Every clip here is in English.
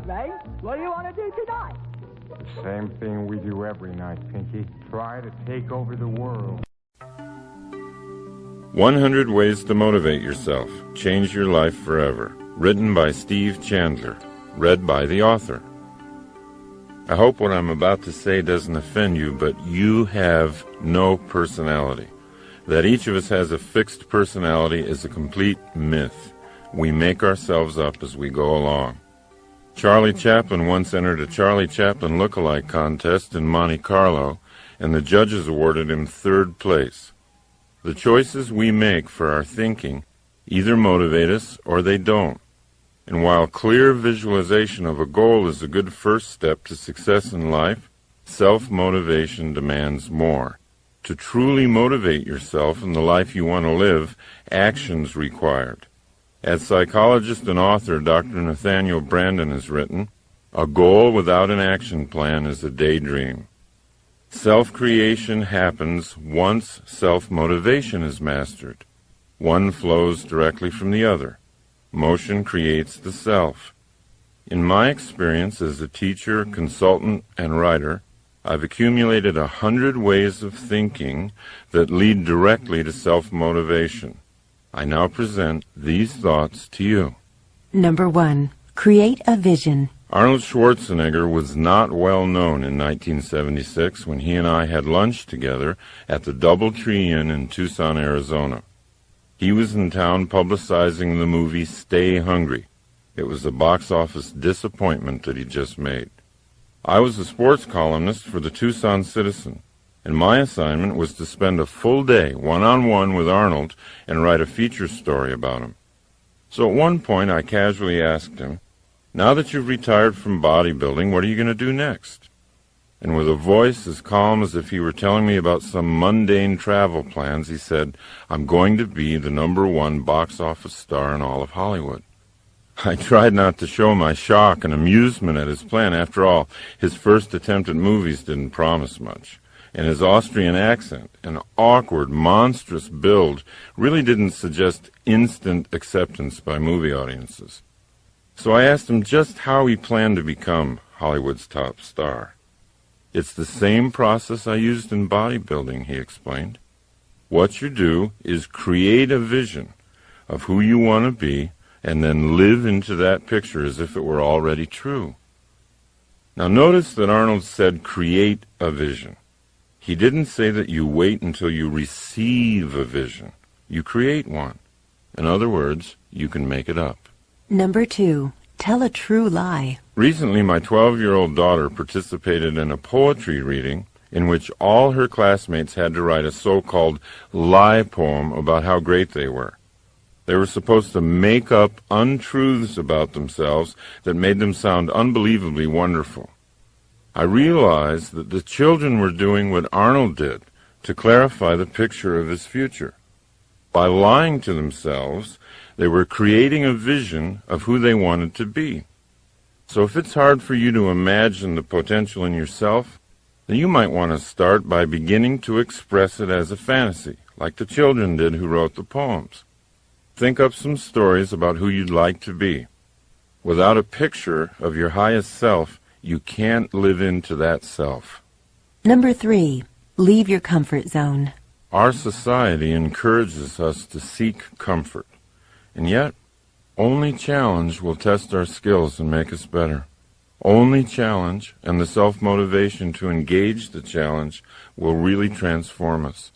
Ray. What do you want to do tonight? Same thing we do every night, Pinky. Try to take over the world. 100 Ways to Motivate Yourself. Change Your Life Forever. Written by Steve Chandler. Read by the author. I hope what I'm about to say doesn't offend you, but you have no personality. That each of us has a fixed personality is a complete myth. We make ourselves up as we go along. Charlie Chaplin once entered a Charlie Chaplin look-alike contest in Monte Carlo, and the judges awarded him 3rd place. The choices we make for our thinking either motivate us or they don't. And while clear visualization of a goal is a good first step to success in life, self-motivation demands more. To truly motivate yourself in the life you want to live, action's required. As psychologist and author Dr. Nathaniel Branden has written, a goal without an action plan is a daydream. Self-creation happens once self-motivation is mastered. One flows directly from the other. Motion creates the self. In my experience as a teacher, consultant, and writer, I've accumulated 100 ways of thinking that lead directly to self-motivation. I now present these thoughts to you. Number 1. Create a vision. Arnold Schwarzenegger was not well known in 1976 when he and I had lunch together at the Doubletree Inn in Tucson, Arizona. He was in town publicizing the movie Stay Hungry. It was a box office disappointment that he just made. I was a sports columnist for the Tucson Citizen, and my assignment was to spend a full day one-on-one with Arnold and write a feature story about him. So at one point I casually asked him, "Now that you've retired from bodybuilding, what are you going to do next?" And with a voice as calm as if he were telling me about some mundane travel plans, he said, "I'm going to be the #1 box office star in all of Hollywood." I tried not to show my shock and amusement at his plan. After all, his first attempt at movies didn't promise much, and his Austrian accent, an awkward, monstrous build, really didn't suggest instant acceptance by movie audiences. So I asked him just how he planned to become Hollywood's top star. "It's the same process I used in bodybuilding," he explained. "What you do is create a vision of who you want to be and then live into that picture as if it were already true." Now notice that Arnold said create a vision. He didn't say that you wait until you receive a vision. You create one. In other words, you can make it up. Number 2. Tell a true lie. Recently, my 12-year-old daughter participated in a poetry reading in which all her classmates had to write a so-called lie poem about how great they were. They were supposed to make up untruths about themselves that made them sound unbelievably wonderful. I realized that the children were doing what Arnold did to clarify the picture of his future. By lying to themselves, they were creating a vision of who they wanted to be. So if it's hard for you to imagine the potential in yourself, then you might want to start by beginning to express it as a fantasy, like the children did who wrote the poems. Think up some stories about who you'd like to be. Without a picture of your highest self, you can't live into that self. Number 3. Leave your comfort zone. Our society encourages us to seek comfort, and yet only challenge will test our skills and make us better. Only challenge and the self-motivation to engage the challenge will really transform us.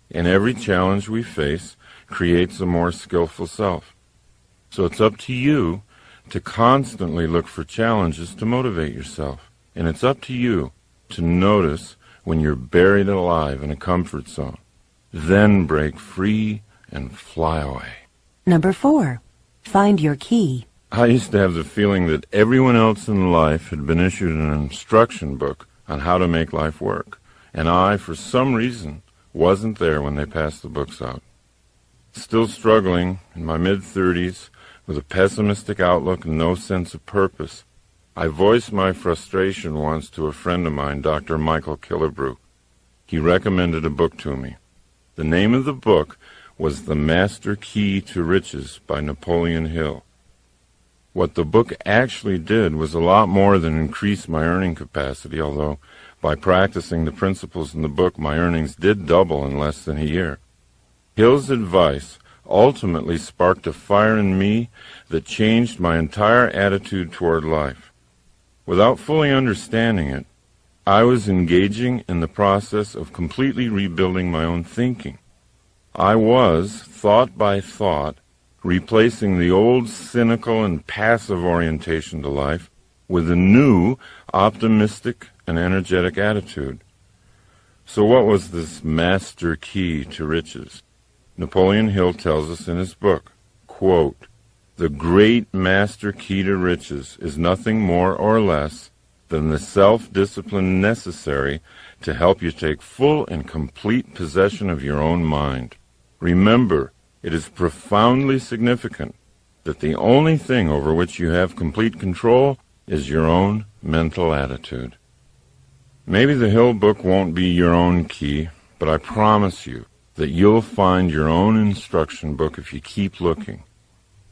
And every challenge we face creates a more skillful self. So it's up to you to constantly look for challenges to motivate yourself. And it's up to you to notice when you're buried alive in a comfort zone. Then break free and fly away. Number 4. Find your key. I used to have the feeling that everyone else in life had been issued an instruction book on how to make life work, and I, for some reason, wasn't there when they passed the books out. Still struggling in my mid-30s with a pessimistic outlook and no sense of purpose, I voiced my frustration once to a friend of mine, Dr. Michael Killebrew. He recommended a book to me. The name of the book was The Master Key to Riches by Napoleon Hill. What the book actually did was a lot more than increase my earning capacity, although by practicing the principles in the book, my earnings did double in less than a year. Hill's advice ultimately sparked a fire in me that changed my entire attitude toward life. Without fully understanding it, I was engaging in the process of completely rebuilding my own thinking. I was, thought by thought, replacing the old cynical and passive orientation to life with a new, optimistic and energetic attitude. So what was this master key to riches? Napoleon Hill tells us in his book, quote, "The great master key to riches is nothing more or less than the self-discipline necessary to help you take full and complete possession of your own mind. Remember, it is profoundly significant that the only thing over which you have complete control is your own mental attitude." Maybe the Hill book won't be your own key, but I promise you that you'll find your own instruction book if you keep looking.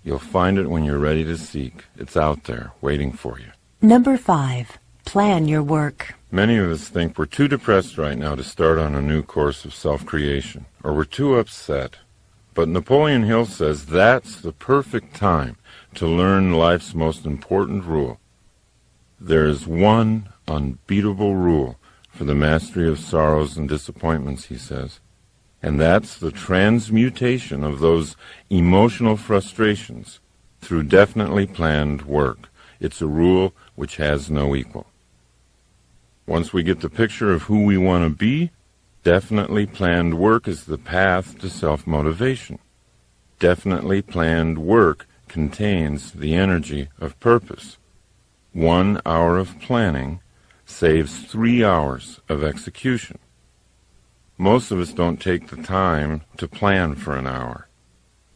You'll find it when you're ready to seek. It's out there, waiting for you. Number 5. Plan your work. Many of us think we're too depressed right now to start on a new course of self-creation, or we're too upset. But Napoleon Hill says that's the perfect time to learn life's most important rule. There is one unbeatable rule for the mastery of sorrows and disappointments, he says, and that's the transmutation of those emotional frustrations through definitely planned work. It's a rule which has no equal. Once we get the picture of who we want to be, definitely planned work is the path to self-motivation. Definitely planned work contains the energy of purpose. 1 hour of planning saves 3 hours of execution. Most of us don't take the time to plan for an hour.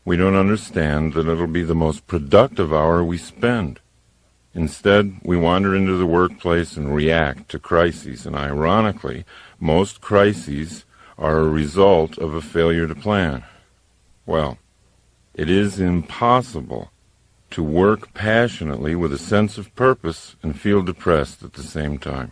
We don't understand that it'll be the most productive hour we spend. Instead, we wander into the workplace and react to crises, and ironically, most crises are a result of a failure to plan. Well, it is impossible to work passionately with a sense of purpose and feel depressed at the same time.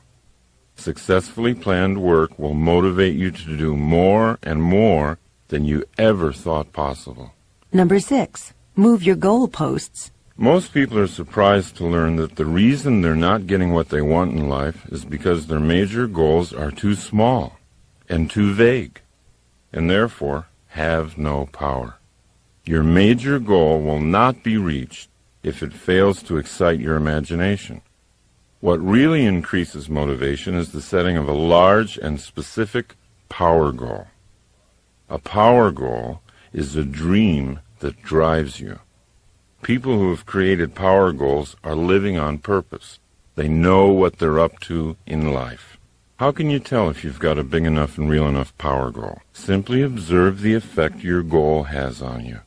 Successfully planned work will motivate you to do more and more than you ever thought possible. Number 6. Move your goalposts. Most people are surprised to learn that the reason they're not getting what they want in life is because their major goals are too small and too vague, and therefore have no power. Your major goal will not be reached if it fails to excite your imagination. What really increases motivation is the setting of a large and specific power goal. A power goal is a dream that drives you. People who have created power goals are living on purpose. They know what they're up to in life. How can you tell if you've got a big enough and real enough power goal? Simply observe the effect your goal has on you.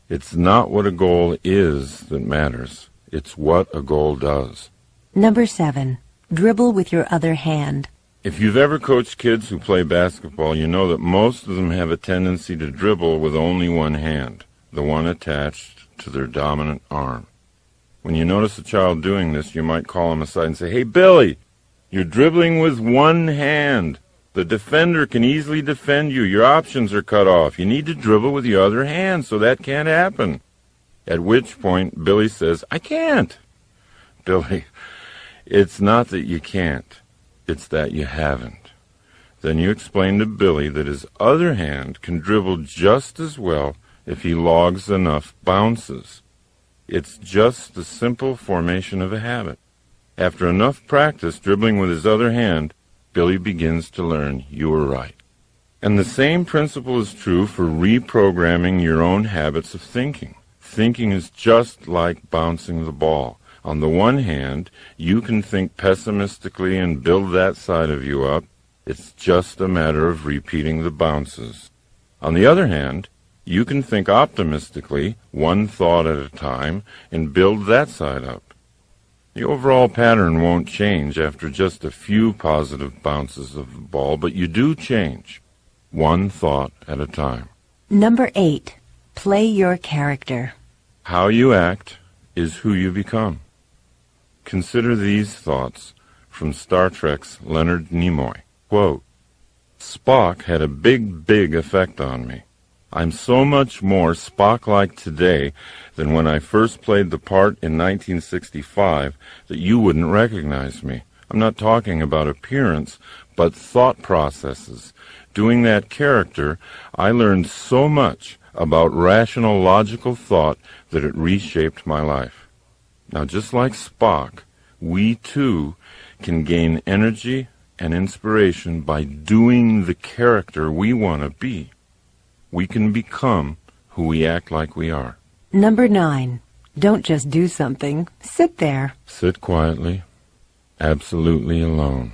It's not what a goal is that matters. It's what a goal does. Number 7. Dribble with your other hand. If you've ever coached kids who play basketball, you know that most of them have a tendency to dribble with only one hand, the one attached to their dominant arm. When you notice a child doing this, you might call him aside and say, "Hey, Billy, you're dribbling with one hand. The defender can easily defend you. Your options are cut off. You need to dribble with your other hand, so that can't happen." At which point, Billy says, "I can't." Billy, it's not that you can't. It's that you haven't. Then you explain to Billy that his other hand can dribble just as well if he logs enough bounces. It's just the simple formation of a habit. After enough practice dribbling with his other hand, Billy begins to learn you were right. And the same principle is true for reprogramming your own habits of thinking. Thinking is just like bouncing the ball. On the one hand, you can think pessimistically and build that side of you up. It's just a matter of repeating the bounces. On the other hand, you can think optimistically, one thought at a time, and build that side up. The overall pattern won't change after just a few positive bounces of the ball, but you do change, one thought at a time. Number 8. Play your character. How you act is who you become. Consider these thoughts from Star Trek's Leonard Nimoy. Quote, Spock had a big effect on me. I'm so much more Spock-like today than when I first played the part in 1965 that you wouldn't recognize me. I'm not talking about appearance, but thought processes. Doing that character, I learned so much about rational, logical thought that it reshaped my life. Now, just like Spock, we too can gain energy and inspiration by doing the character we want to be. We can become who we act like we are. Number 9. Don't just do something. Sit there. Sit quietly, absolutely alone,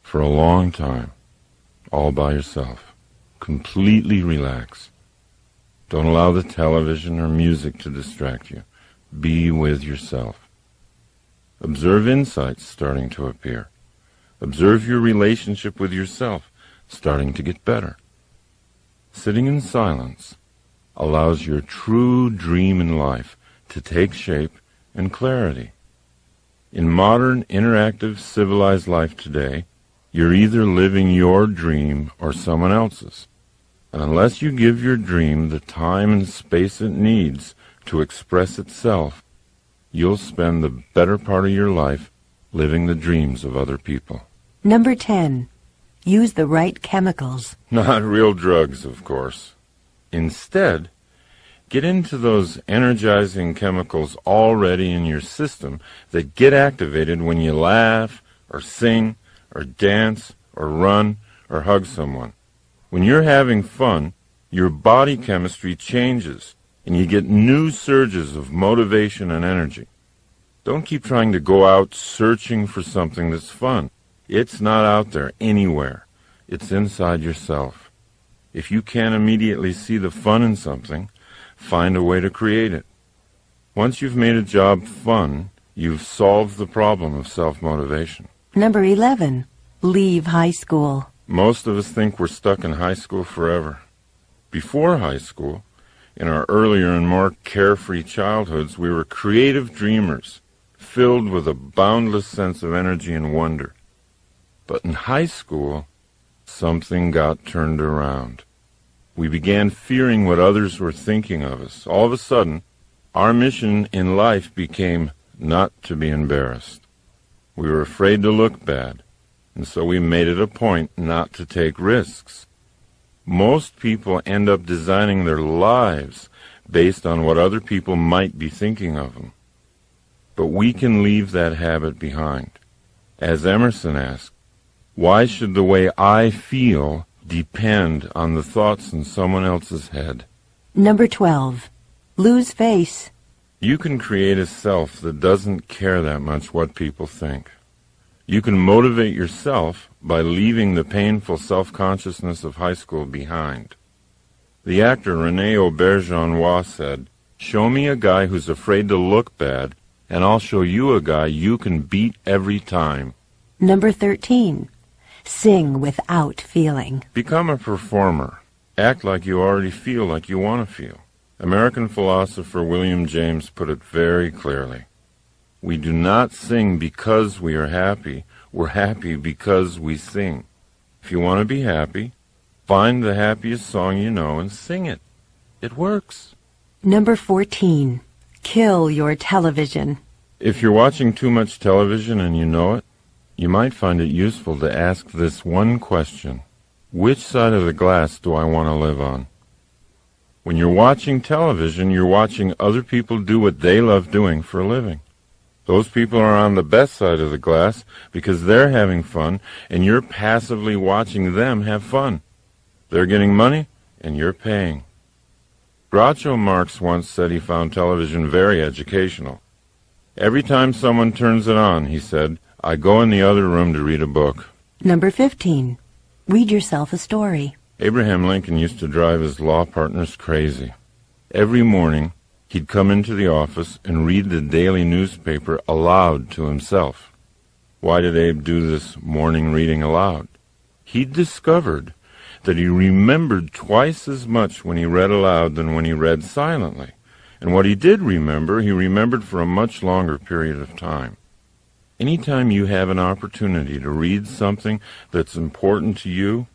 for a long time, all by yourself. Completely relax. Don't allow the television or music to distract you. Be with yourself. Observe insights starting to appear. Observe your relationship with yourself starting to get better. Sitting in silence allows your true dream in life to take shape and clarity. In modern, interactive, civilized life today, you're either living your dream or someone else's. And unless you give your dream the time and space it needs to express itself, you'll spend the better part of your life living the dreams of other people. Number 10. Use the right chemicals. Not real drugs, of course. Instead, get into those energizing chemicals already in your system that get activated when you laugh, or sing, or dance, or run, or hug someone. When you're having fun, your body chemistry changes, and you get new surges of motivation and energy. Don't keep trying to go out searching for something that's fun. It's not out there anywhere. It's inside yourself. If you can't immediately see the fun in something, find a way to create it. Once you've made a job fun, you've solved the problem of self-motivation. Number 11. Leave high school. Most of us think we're stuck in high school forever. Before high school, in our earlier and more carefree childhoods, we were creative dreamers, filled with a boundless sense of energy and wonder. But in high school, something got turned around. We began fearing what others were thinking of us. All of a sudden, our mission in life became not to be embarrassed. We were afraid to look bad, and so we made it a point not to take risks. Most people end up designing their lives based on what other people might be thinking of them. But we can leave that habit behind. As Emerson asked, why should the way I feel depend on the thoughts in someone else's head? Number 12. Lose face. You can create a self that doesn't care that much what people think. You can motivate yourself by leaving the painful self-consciousness of high school behind. The actor René Auberjonois said, "Show me a guy who's afraid to look bad, and I'll show you a guy you can beat every time." Number 13. Sing without feeling. Become a performer. Act like you already feel like you want to feel. American philosopher William James put it very clearly. We do not sing because we are happy. We're happy because we sing. If you want to be happy, find the happiest song you know and sing it. It works. Number 14. Kill your television. If you're watching too much television and you know it, you might find it useful to ask this one question. Which side of the glass do I want to live on? When you're watching television, you're watching other people do what they love doing for a living. Those people are on the best side of the glass because they're having fun, and you're passively watching them have fun. They're getting money, and you're paying. Groucho Marx once said he found television very educational. Every time someone turns it on, he said, I go in the other room to read a book. Number 15. Read yourself a story. Abraham Lincoln used to drive his law partners crazy. Every morning, he'd come into the office and read the daily newspaper aloud to himself. Why did Abe do this morning reading aloud? He'd discovered that he remembered twice as much when he read aloud than when he read silently. And what he did remember, he remembered for a much longer period of time. Anytime you have an opportunity to read something that's important to you,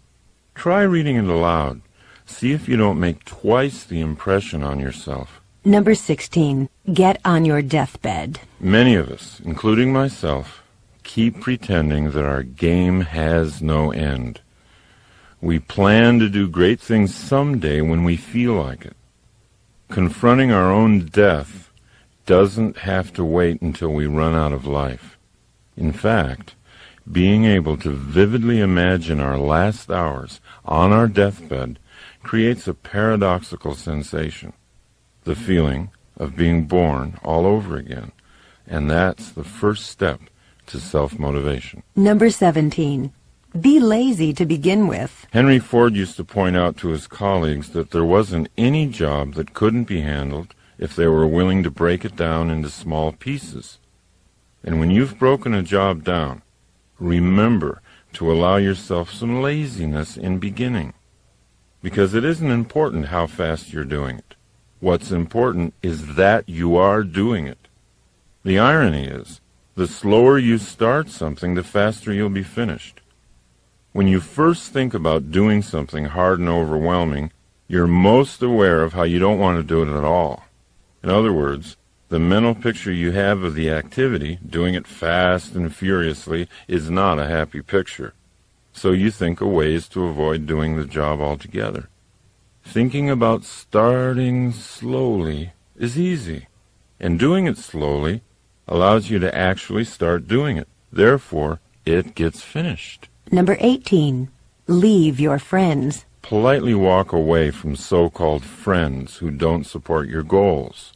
try reading it aloud. See if you don't make twice the impression on yourself. Number 16. Get on your deathbed. Many of us, including myself, keep pretending that our game has no end. We plan to do great things someday when we feel like it. Confronting our own death doesn't have to wait until we run out of life. In fact, being able to vividly imagine our last hours on our deathbed creates a paradoxical sensation, the feeling of being born all over again. And that's the first step to self-motivation. Number 17. Be lazy to begin with. Henry Ford used to point out to his colleagues that there wasn't any job that couldn't be handled if they were willing to break it down into small pieces. And when you've broken a job down, remember to allow yourself some laziness in beginning. Because it isn't important how fast you're doing it. What's important is that you are doing it. The irony is, the slower you start something, the faster you'll be finished. When you first think about doing something hard and overwhelming, you're most aware of how you don't want to do it at all. In other words, the mental picture you have of the activity, doing it fast and furiously, is not a happy picture. So you think of ways to avoid doing the job altogether. Thinking about starting slowly is easy, and doing it slowly allows you to actually start doing it. Therefore, it gets finished. Number 18. Leave your friends. Politely walk away from so-called friends who don't support your goals.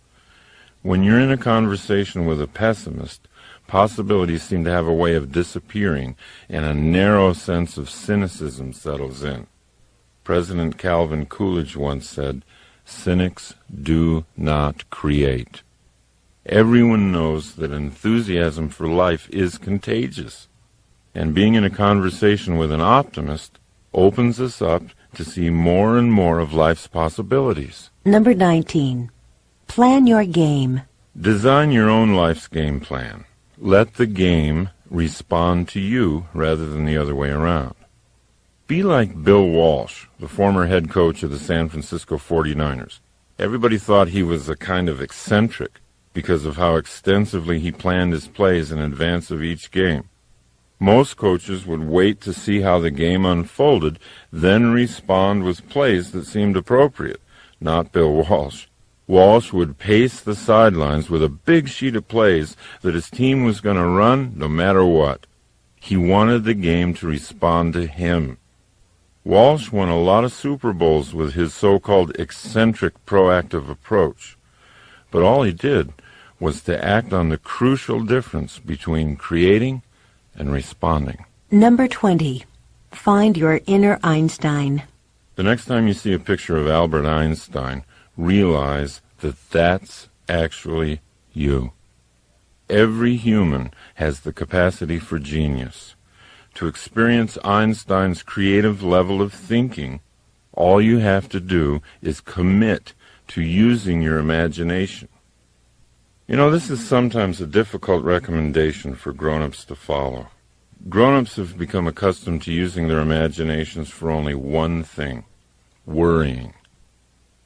When you're in a conversation with a pessimist, possibilities seem to have a way of disappearing, and a narrow sense of cynicism settles in. President Calvin Coolidge once said, "Cynics do not create." Everyone knows that enthusiasm for life is contagious, and being in a conversation with an optimist opens us up to see more and more of life's possibilities. Number 19. Plan your game. Design your own life's game plan. Let the game respond to you rather than the other way around. Be like Bill Walsh, the former head coach of the San Francisco 49ers. Everybody thought he was a kind of eccentric because of how extensively he planned his plays in advance of each game. Most coaches would wait to see how the game unfolded, then respond with plays that seemed appropriate. Not Bill Walsh. Walsh would pace the sidelines with a big sheet of plays that his team was going to run no matter what. He wanted the game to respond to him. Walsh won a lot of Super Bowls with his so-called eccentric proactive approach. But all he did was to act on the crucial difference between creating and responding. Number 20. Find your inner Einstein. The next time you see a picture of Albert Einstein, realize that that's actually you. Every human has the capacity for genius. To experience Einstein's creative level of thinking, all you have to do is commit to using your imagination. You know, this is sometimes a difficult recommendation for grown-ups to follow. Grown-ups have become accustomed to using their imaginations for only one thing: worrying.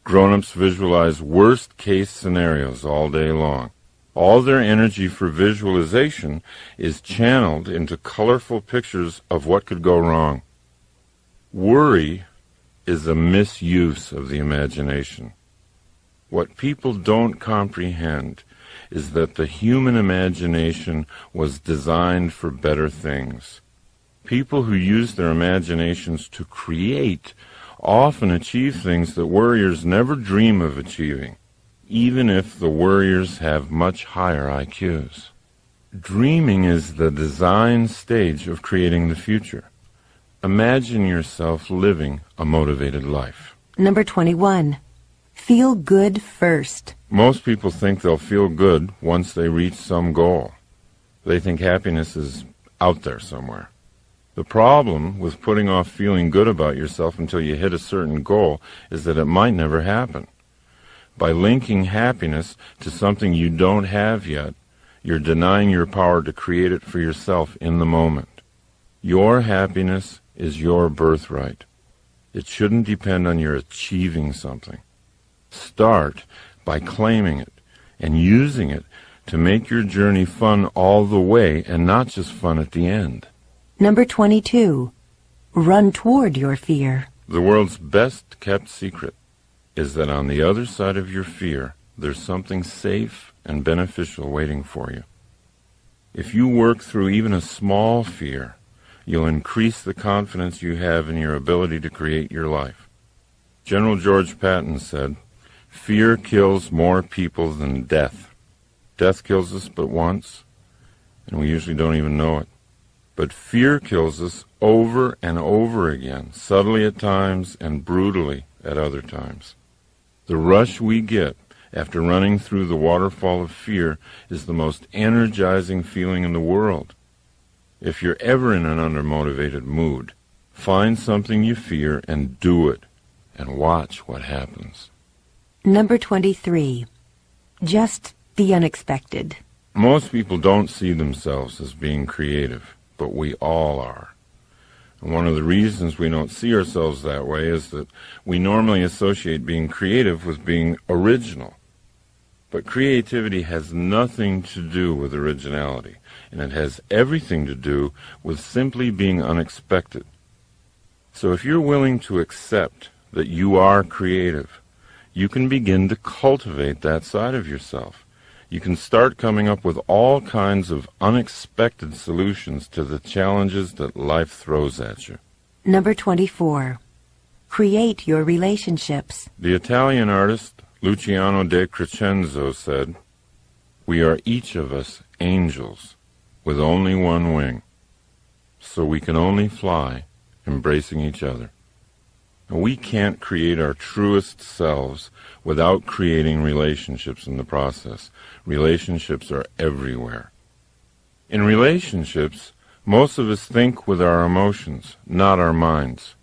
Grown-ups visualize worst-case scenarios all day long. All their energy for visualization is channeled into colorful pictures of what could go wrong. Worry is a misuse of the imagination. What people don't comprehend is that the human imagination was designed for better things. People who use their imaginations to create often achieve things that worriers never dream of achieving, even if the worriers have much higher IQs. Dreaming is the design stage of creating the future. Imagine yourself living a motivated life. Number 21. Feel good first. Most people think they'll feel good once they reach some goal. They think happiness is out there somewhere. The problem with putting off feeling good about yourself until you hit a certain goal is that it might never happen. By linking happiness to something you don't have yet, you're denying your power to create it for yourself in the moment. Your happiness is your birthright. It shouldn't depend on your achieving something. Start by claiming it and using it to make your journey fun all the way and not just fun at the end. Number 22. Run toward your fear. The world's best kept secret is that on the other side of your fear, there's something safe and beneficial waiting for you. If you work through even a small fear, you'll increase the confidence you have in your ability to create your life. General George Patton said, "Fear kills more people than death. Death kills us but once, and we usually don't even know it. But fear kills us over and over again, subtly at times and brutally at other times. The rush we get after running through the waterfall of fear is the most energizing feeling in the world. If you're ever in an undermotivated mood, find something you fear and do it, and watch what happens." Number 23. Just the unexpected. Most people don't see themselves as being creative, but we all are. And one of the reasons we don't see ourselves that way is that we normally associate being creative with being original. But creativity has nothing to do with originality, and it has everything to do with simply being unexpected. So if you're willing to accept that you are creative, you can begin to cultivate that side of yourself. You can start coming up with all kinds of unexpected solutions to the challenges that life throws at you. Number 24. Create your relationships. The Italian artist Luciano de Crescenzo said, "We are each of us angels with only one wing, so we can only fly embracing each other." And we can't create our truest selves without creating relationships in the process. Relationships are everywhere. In relationships, most of us think with our emotions, not our minds.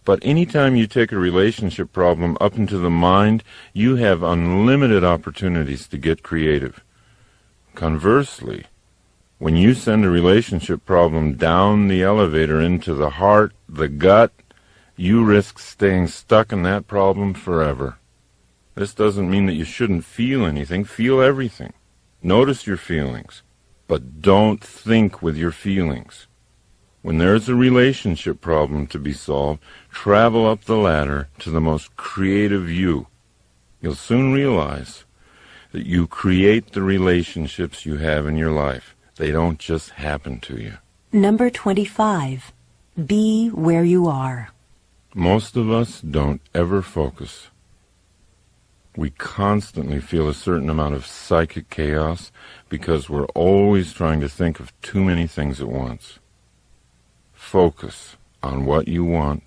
But anytime you take a relationship problem up into the mind, you have unlimited opportunities to get creative. Conversely, when you send a relationship problem down the elevator into the heart, the gut, you risk staying stuck in that problem forever. This doesn't mean that you shouldn't feel anything. Feel everything. Notice your feelings, but don't think with your feelings. When there's a relationship problem to be solved, travel up the ladder to the most creative you. You'll soon realize that you create the relationships you have in your life. They don't just happen to you. Number 25. Be where you are. Most of us don't ever focus. We constantly feel a certain amount of psychic chaos because we're always trying to think of too many things at once. Focus on what you want,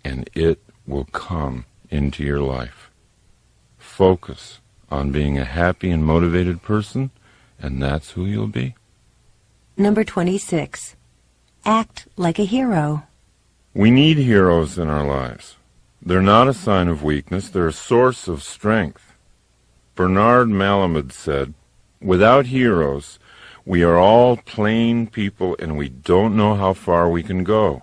and it will come into your life. Focus on being a happy and motivated person, and that's who you'll be. Number 26. Act like a hero. We need heroes in our lives. They're not a sign of weakness, they're a source of strength. Bernard Malamud said, "Without heroes, we are all plain people and we don't know how far we can go."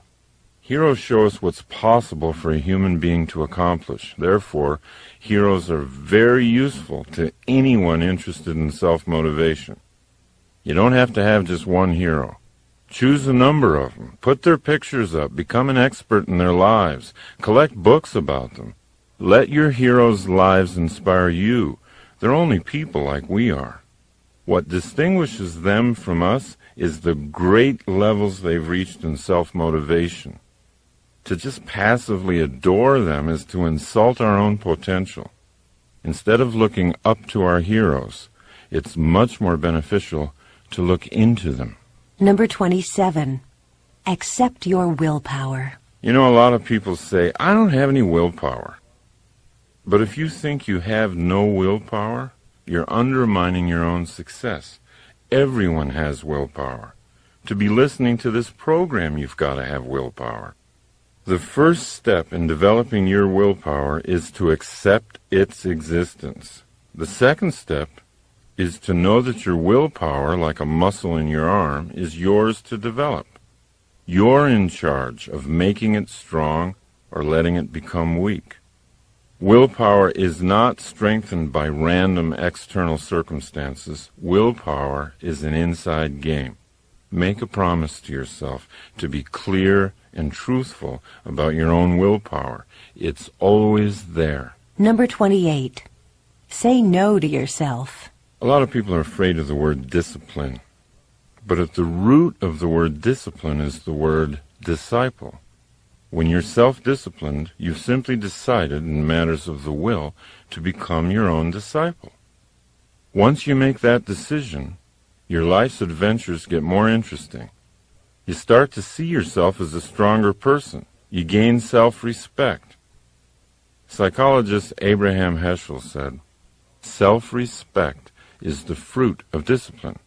Heroes show us what's possible for a human being to accomplish. Therefore, heroes are very useful to anyone interested in self-motivation. You don't have to have just one hero. Choose a number of them. Put their pictures up. Become an expert in their lives. Collect books about them. Let your heroes' lives inspire you. They're only people like we are. What distinguishes them from us is the great levels they've reached in self-motivation. To just passively adore them is to insult our own potential. Instead of looking up to our heroes, it's much more beneficial to look into them. Number 27. Accept your willpower. You know, a lot of people say, "I don't have any willpower." But if you think you have no willpower, you're undermining your own success. Everyone has willpower. To be listening to this program, you've got to have willpower. The first step in developing your willpower is to accept its existence. The second step is to know that your willpower, like a muscle in your arm, is yours to develop. You're in charge of making it strong or letting it become weak. Willpower is not strengthened by random external circumstances. Willpower is an inside game. Make a promise to yourself to be clear and truthful about your own willpower. It's always there. Number 28. Say no to yourself. A lot of people are afraid of the word discipline. But at the root of the word discipline is the word disciple. When you're self-disciplined, you've simply decided in matters of the will to become your own disciple. Once you make that decision, your life's adventures get more interesting. You start to see yourself as a stronger person. You gain self-respect. Psychologist Abraham Heschel said, "Self-respect is the fruit of discipline.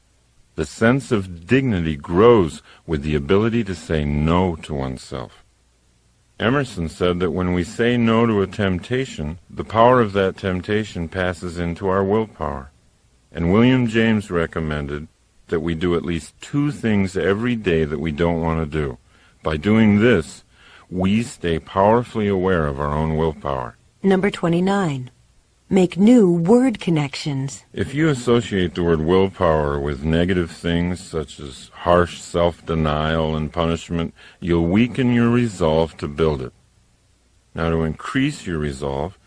The sense of dignity grows with the ability to say no to oneself." Emerson said that when we say no to a temptation, the power of that temptation passes into our willpower. And William James recommended that we do at least 2 things every day that we don't want to do. By doing this, we stay powerfully aware of our own willpower. Number 29. Make new word connections. If you associate the word willpower with negative things such as harsh self-denial and punishment, you'll weaken your resolve to build it. Now, to increase your resolve,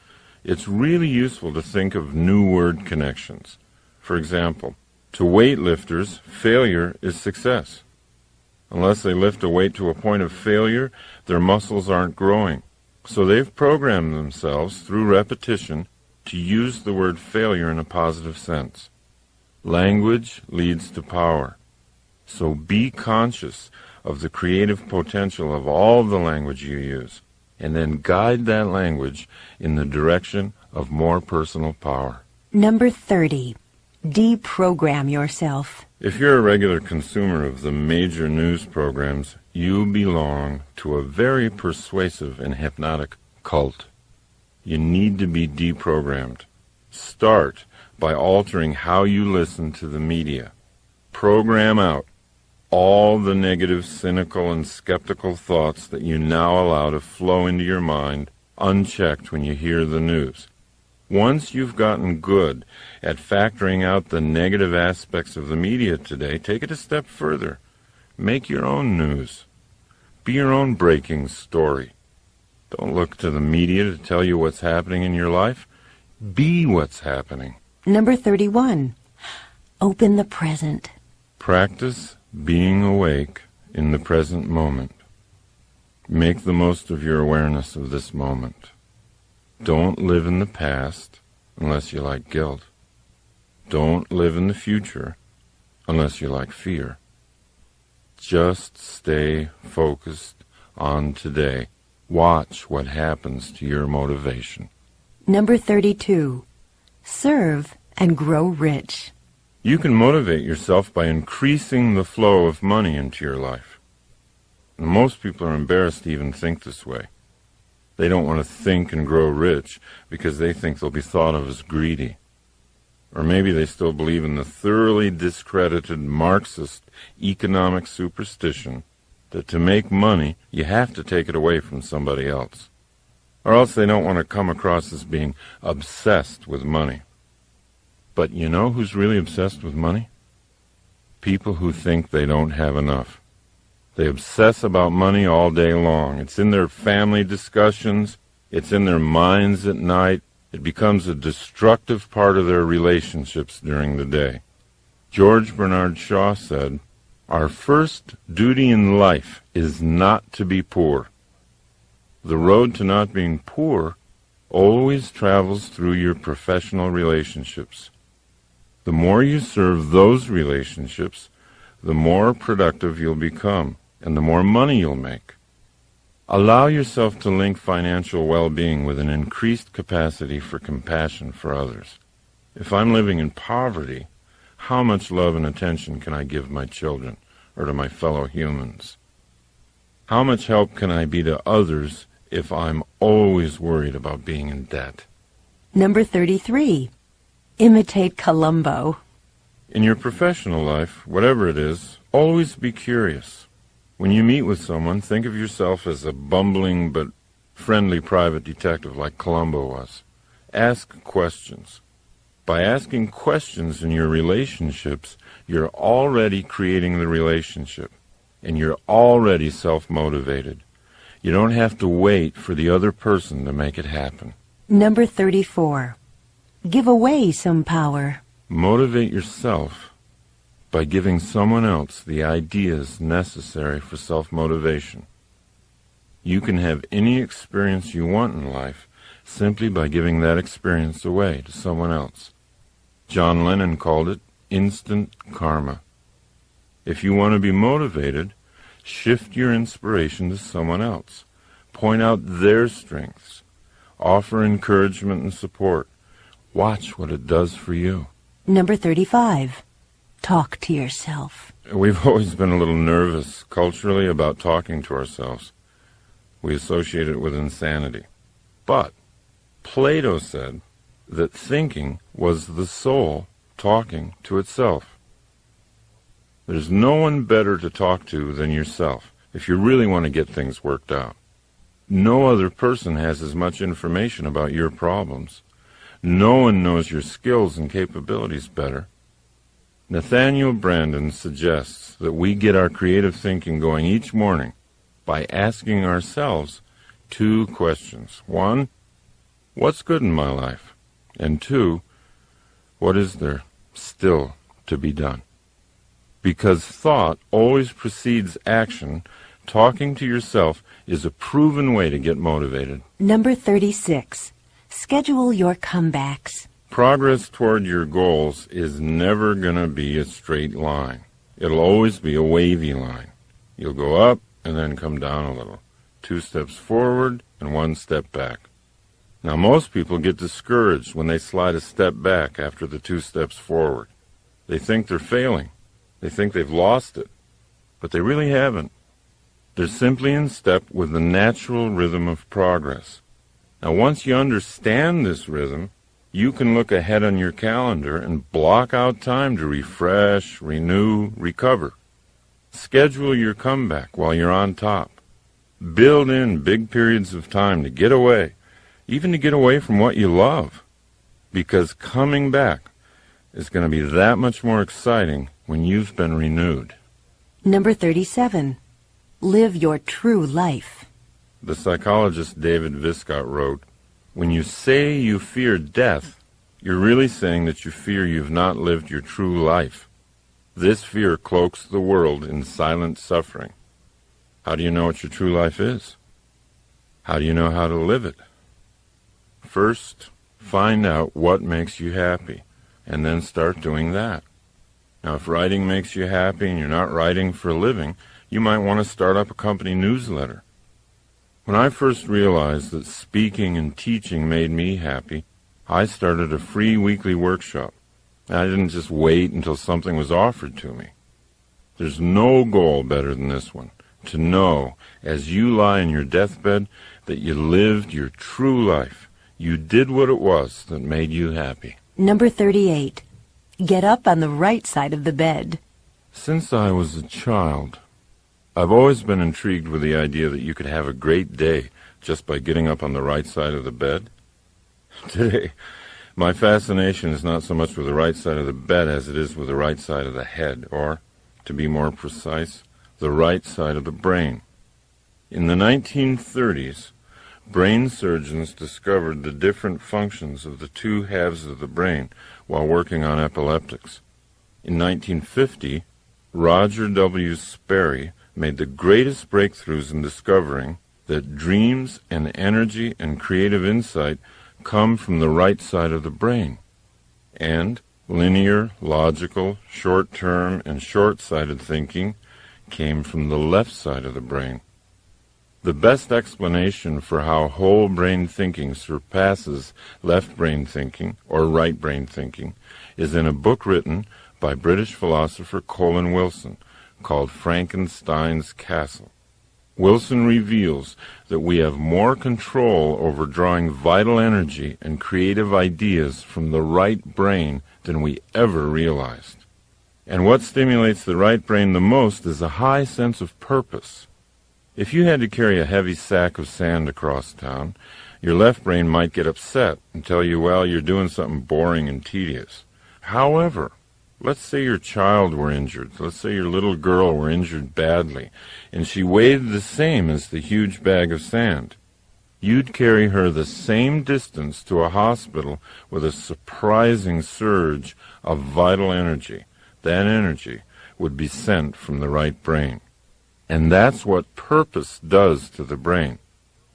it's really useful to think of new word connections. For example, to weightlifters, failure is success. Unless they lift a weight to a point of failure, their muscles aren't growing. So they've programmed themselves through repetition to use the word failure in a positive sense. Language leads to power. So be conscious of the creative potential of all the language you use, and then guide that language in the direction of more personal power. Number 30. Deprogram yourself. If you're a regular consumer of the major news programs, you belong to a very persuasive and hypnotic cult. You need to be deprogrammed. Start by altering how you listen to the media. Program out all the negative, cynical, and skeptical thoughts that you now allow to flow into your mind unchecked when you hear the news. Once you've gotten good at factoring out the negative aspects of the media today, take it a step further. Make your own news. Be your own breaking story. Don't look to the media to tell you what's happening in your life. Be what's happening. Number 31. Open the present. Practice being awake in the present moment. Make the most of your awareness of this moment. Don't live in the past unless you like guilt. Don't live in the future unless you like fear. Just stay focused on today. Watch what happens to your motivation. Number 32. Serve and grow rich. You can motivate yourself by increasing the flow of money into your life. Most people are embarrassed to even think this way. They don't want to think and grow rich because they think they'll be thought of as greedy. Or maybe they still believe in the thoroughly discredited Marxist economic superstition that to make money, you have to take it away from somebody else. Or else they don't want to come across as being obsessed with money. But you know who's really obsessed with money? People who think they don't have enough. They obsess about money all day long. It's in their family discussions. It's in their minds at night. It becomes a destructive part of their relationships during the day. George Bernard Shaw said, "Our first duty in life is not to be poor. The road to not being poor always travels through your professional relationships. The more you serve those relationships, the more productive you'll become, and the more money you'll make. Allow yourself to link financial well-being with an increased capacity for compassion for others. If I'm living in poverty, how much love and attention can I give my children or to my fellow humans? How much help can I be to others if I'm always worried about being in debt?" Number 33. Imitate Columbo. In your professional life, whatever it is, always be curious. When you meet with someone, think of yourself as a bumbling but friendly private detective like Columbo was. Ask questions. By asking questions in your relationships, you're already creating the relationship, and you're already self-motivated. You don't have to wait for the other person to make it happen. Number 34. Give away some power. Motivate yourself by giving someone else the ideas necessary for self-motivation. You can have any experience you want in life simply by giving that experience away to someone else. John Lennon called it instant karma. If you want to be motivated, shift your inspiration to someone else. Point out their strengths. Offer encouragement and support. Watch what it does for you. Number 35. Talk to yourself. We've always been a little nervous culturally about talking to ourselves. We associate it with insanity. But Plato said that thinking was the soul talking to itself. There's no one better to talk to than yourself if you really want to get things worked out. No other person has as much information about your problems. No one knows your skills and capabilities better. Nathaniel Brandon suggests that we get our creative thinking going each morning by asking ourselves 2 questions. 1, what's good in my life? And 2, what is there still to be done? Because thought always precedes action, talking to yourself is a proven way to get motivated. Number 36. Schedule your comebacks. Progress toward your goals is never going to be a straight line. It'll always be a wavy line. You'll go up and then come down a little. 2 steps forward and 1 step back. Now, most people get discouraged when they slide a step back after the 2 steps forward. They think they're failing. They think they've lost it. But they really haven't. They're simply in step with the natural rhythm of progress. Now, once you understand this rhythm, you can look ahead on your calendar and block out time to refresh, renew, recover. Schedule your comeback while you're on top. Build in big periods of time to get away, even to get away from what you love, because coming back is going to be that much more exciting when you've been renewed. Number 37. Live your true life. The psychologist David Viscott wrote, "When you say you fear death, you're really saying that you fear you've not lived your true life. This fear cloaks the world in silent suffering." How do you know what your true life is? How do you know how to live it? First, find out what makes you happy, and then start doing that. Now, if writing makes you happy and you're not writing for a living, you might want to start up a company newsletter. When I first realized that speaking and teaching made me happy, I started a free weekly workshop. I didn't just wait until something was offered to me. There's no goal better than this one, to know, as you lie in your deathbed, that you lived your true life. You did what it was that made you happy. Number 38. Get up on the right side of the bed. Since I was a child, I've always been intrigued with the idea that you could have a great day just by getting up on the right side of the bed. Today, my fascination is not so much with the right side of the bed as it is with the right side of the head, or, to be more precise, the right side of the brain. In the 1930s, brain surgeons discovered the different functions of the 2 halves of the brain while working on epileptics. In 1950, Roger W. Sperry made the greatest breakthroughs in discovering that dreams and energy and creative insight come from the right side of the brain, and linear, logical, short-term, and short-sighted thinking came from the left side of the brain. The best explanation for how whole brain thinking surpasses left brain thinking or right brain thinking is in a book written by British philosopher Colin Wilson called Frankenstein's Castle. Wilson reveals that we have more control over drawing vital energy and creative ideas from the right brain than we ever realized. And what stimulates the right brain the most is a high sense of purpose. If you had to carry a heavy sack of sand across town, your left brain might get upset and tell you, well, you're doing something boring and tedious. However, let's say your child were injured. Let's say your little girl were injured badly, and she weighed the same as the huge bag of sand. You'd carry her the same distance to a hospital with a surprising surge of vital energy. That energy would be sent from the right brain. And that's what purpose does to the brain.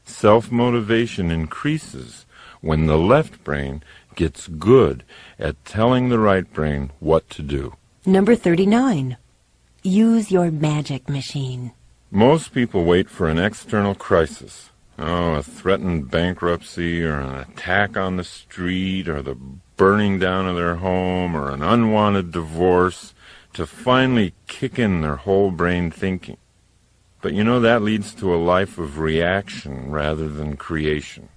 Self-motivation increases when the left brain gets good at telling the right brain what to do. Number 39. Use your magic machine. Most people wait for an external crisis. A threatened bankruptcy, or an attack on the street, or the burning down of their home, or an unwanted divorce, to finally kick in their whole brain thinking. But that leads to a life of reaction rather than creation.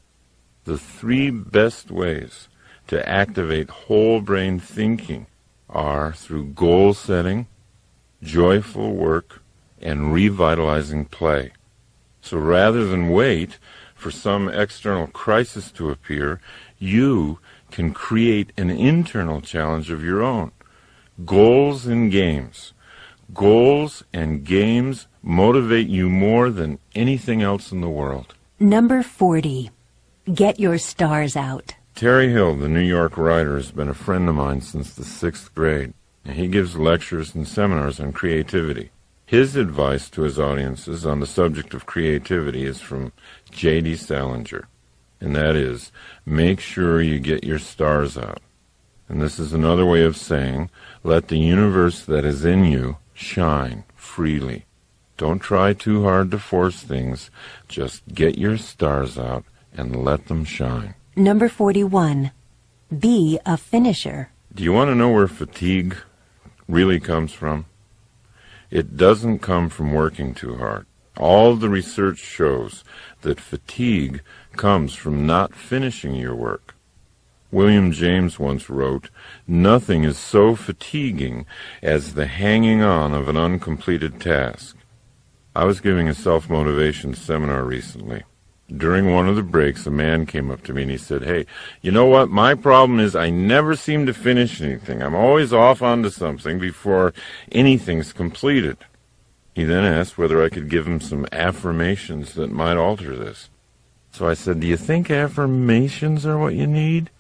The 3 best ways to activate whole brain thinking are through goal setting, joyful work, and revitalizing play. So rather than wait for some external crisis to appear, you can create an internal challenge of your own. Goals and games. Goals and games motivate you more than anything else in the world. Number 40. Get your stars out. Terry Hill, the New York writer, has been a friend of mine since the 6th grade, and he gives lectures and seminars on creativity. His advice to his audiences on the subject of creativity is from J.D. Salinger, and that is, make sure you get your stars out. And this is another way of saying, let the universe that is in you shine freely. Don't try too hard to force things. Just get your stars out and let them shine. Number 41. Be a finisher. Do you want to know where fatigue really comes from? It doesn't come from working too hard. All the research shows that fatigue comes from not finishing your work. William James once wrote, "Nothing is so fatiguing as the hanging on of an uncompleted task." I was giving a self-motivation seminar recently. During one of the breaks, a man came up to me and he said, "Hey, you know what? My problem is I never seem to finish anything. I'm always off onto something before anything's completed." He then asked whether I could give him some affirmations that might alter this. So I said, "Do you think affirmations are what you need?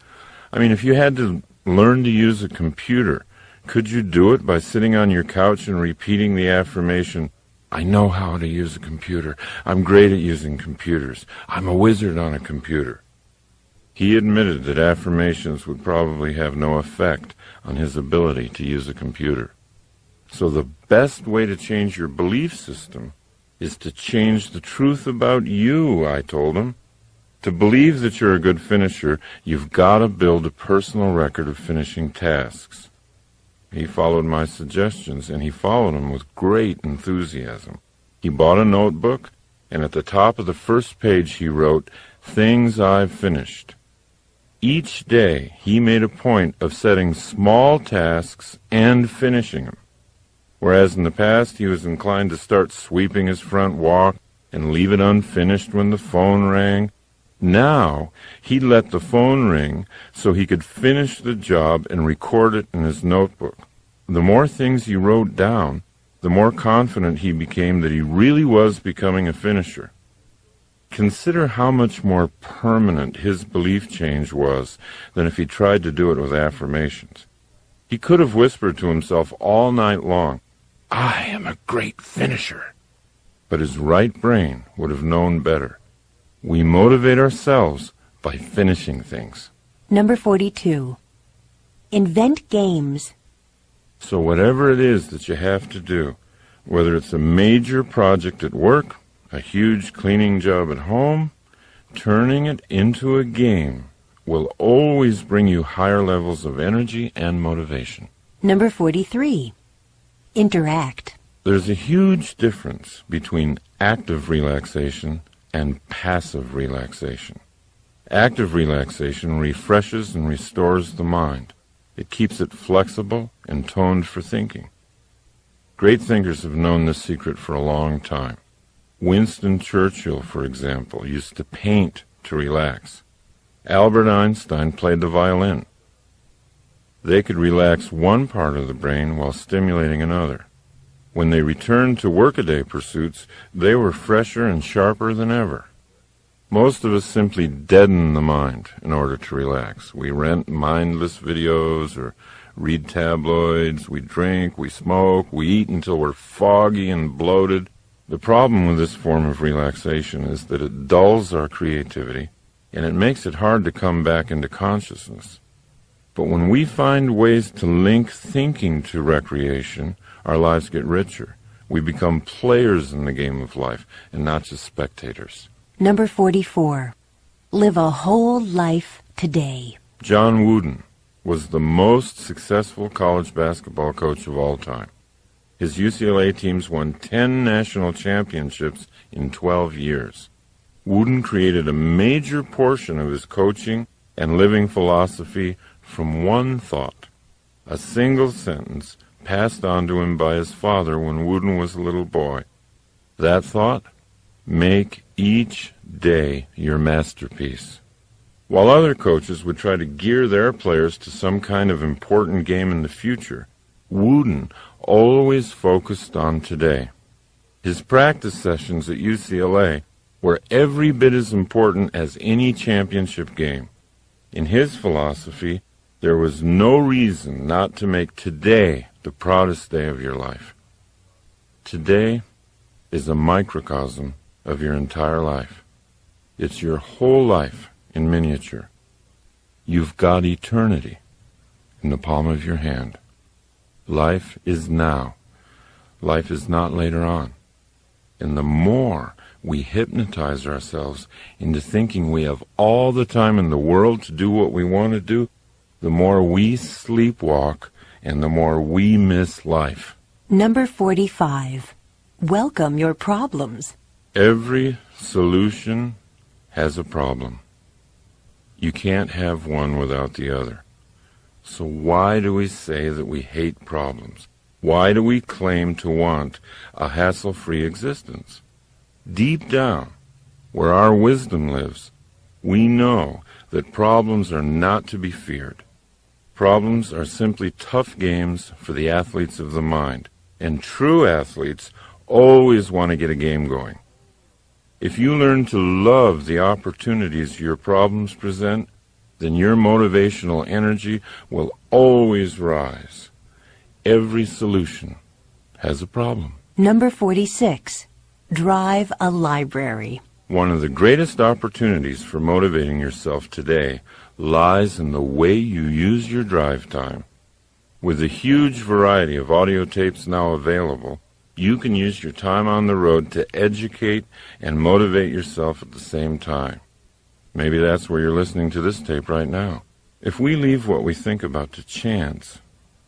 I mean, if you had to learn to use a computer, could you do it by sitting on your couch and repeating the affirmation, 'I know how to use a computer. I'm great at using computers. I'm a wizard on a computer'?" He admitted that affirmations would probably have no effect on his ability to use a computer. So the best way to change your belief system is to change the truth about you, I told him. To believe that you're a good finisher, you've got to build a personal record of finishing tasks. He followed my suggestions, and he followed them with great enthusiasm. He bought a notebook, and at the top of the first page he wrote, "Things I've finished." Each day he made a point of setting small tasks and finishing them. Whereas in the past he was inclined to start sweeping his front walk and leave it unfinished when the phone rang, now he let the phone ring so he could finish the job and record it in his notebook. The more things he wrote down, the more confident he became that he really was becoming a finisher. Consider how much more permanent his belief change was than if he tried to do it with affirmations. He could have whispered to himself all night long, "I am a great finisher." But his right brain would have known better. We motivate ourselves by finishing things. Number 42. Invent games. So whatever it is that you have to do, whether it's a major project at work, a huge cleaning job at home, turning it into a game will always bring you higher levels of energy and motivation. Number 43. Interact. There's a huge difference between active relaxation and passive relaxation. Active relaxation refreshes and restores the mind. It keeps it flexible and toned for thinking. Great thinkers have known this secret for a long time. Winston Churchill, for example, used to paint to relax. Albert Einstein played the violin. They could relax one part of the brain while stimulating another. When they returned to workaday pursuits, they were fresher and sharper than ever. Most of us simply deaden the mind in order to relax. We rent mindless videos or read tabloids, we drink, we smoke, we eat until we're foggy and bloated. The problem with this form of relaxation is that it dulls our creativity and it makes it hard to come back into consciousness. But when we find ways to link thinking to recreation, our lives get richer. We become players in the game of life and not just spectators. Number 44. Live a whole life today. John Wooden was the most successful college basketball coach of all time. His UCLA teams won 10 national championships in 12 years. Wooden created a major portion of his coaching and living philosophy from one thought, a single sentence passed on to him by his father when Wooden was a little boy. That thought? Make each day your masterpiece. While other coaches would try to gear their players to some kind of important game in the future, Wooden always focused on today. His practice sessions at UCLA were every bit as important as any championship game. In his philosophy, there was no reason not to make today the proudest day of your life. Today is a microcosm of your entire life. It's your whole life in miniature. You've got eternity in the palm of your hand. Life is now. Life is not later on. And the more we hypnotize ourselves into thinking we have all the time in the world to do what we want to do, the more we sleepwalk and the more we miss life. Number 45. Welcome your problems. Every solution has a problem. You can't have one without the other. So why do we say that we hate problems? Why do we claim to want a hassle-free existence? Deep down, where our wisdom lives, we know that problems are not to be feared. Problems are simply tough games for the athletes of the mind, and true athletes always want to get a game going. If you learn to love the opportunities your problems present, then your motivational energy will always rise. Every solution has a problem. Number 46. Drive a library. One of the greatest opportunities for motivating yourself today lies in the way you use your drive time. With the huge variety of audio tapes now available, you can use your time on the road to educate and motivate yourself at the same time. Maybe that's where you're listening to this tape right now. If we leave what we think about to chance,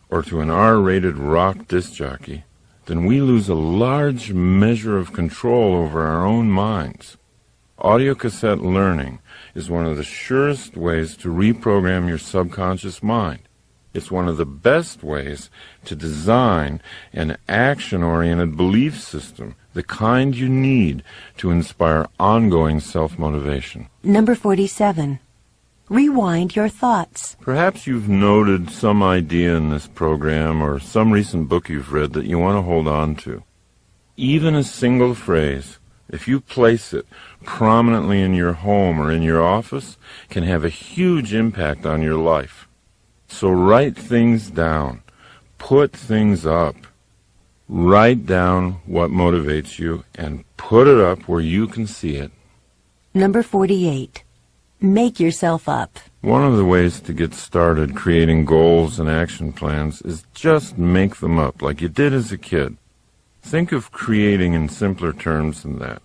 or to an R-rated rock disc jockey, then we lose a large measure of control over our own minds. Audiocassette learning is one of the surest ways to reprogram your subconscious mind. It's one of the best ways to design an action-oriented belief system, the kind you need to inspire ongoing self-motivation. Number 47. Rewind your thoughts. Perhaps you've noted some idea in this program or some recent book you've read that you want to hold on to. Even a single phrase, if you place it prominently in your home or in your office, can have a huge impact on your life. So write things down. Put things up. Write down what motivates you and put it up where you can see it. Number 48. Make yourself up. One of the ways to get started creating goals and action plans is just make them up like you did as a kid. Think of creating in simpler terms than that.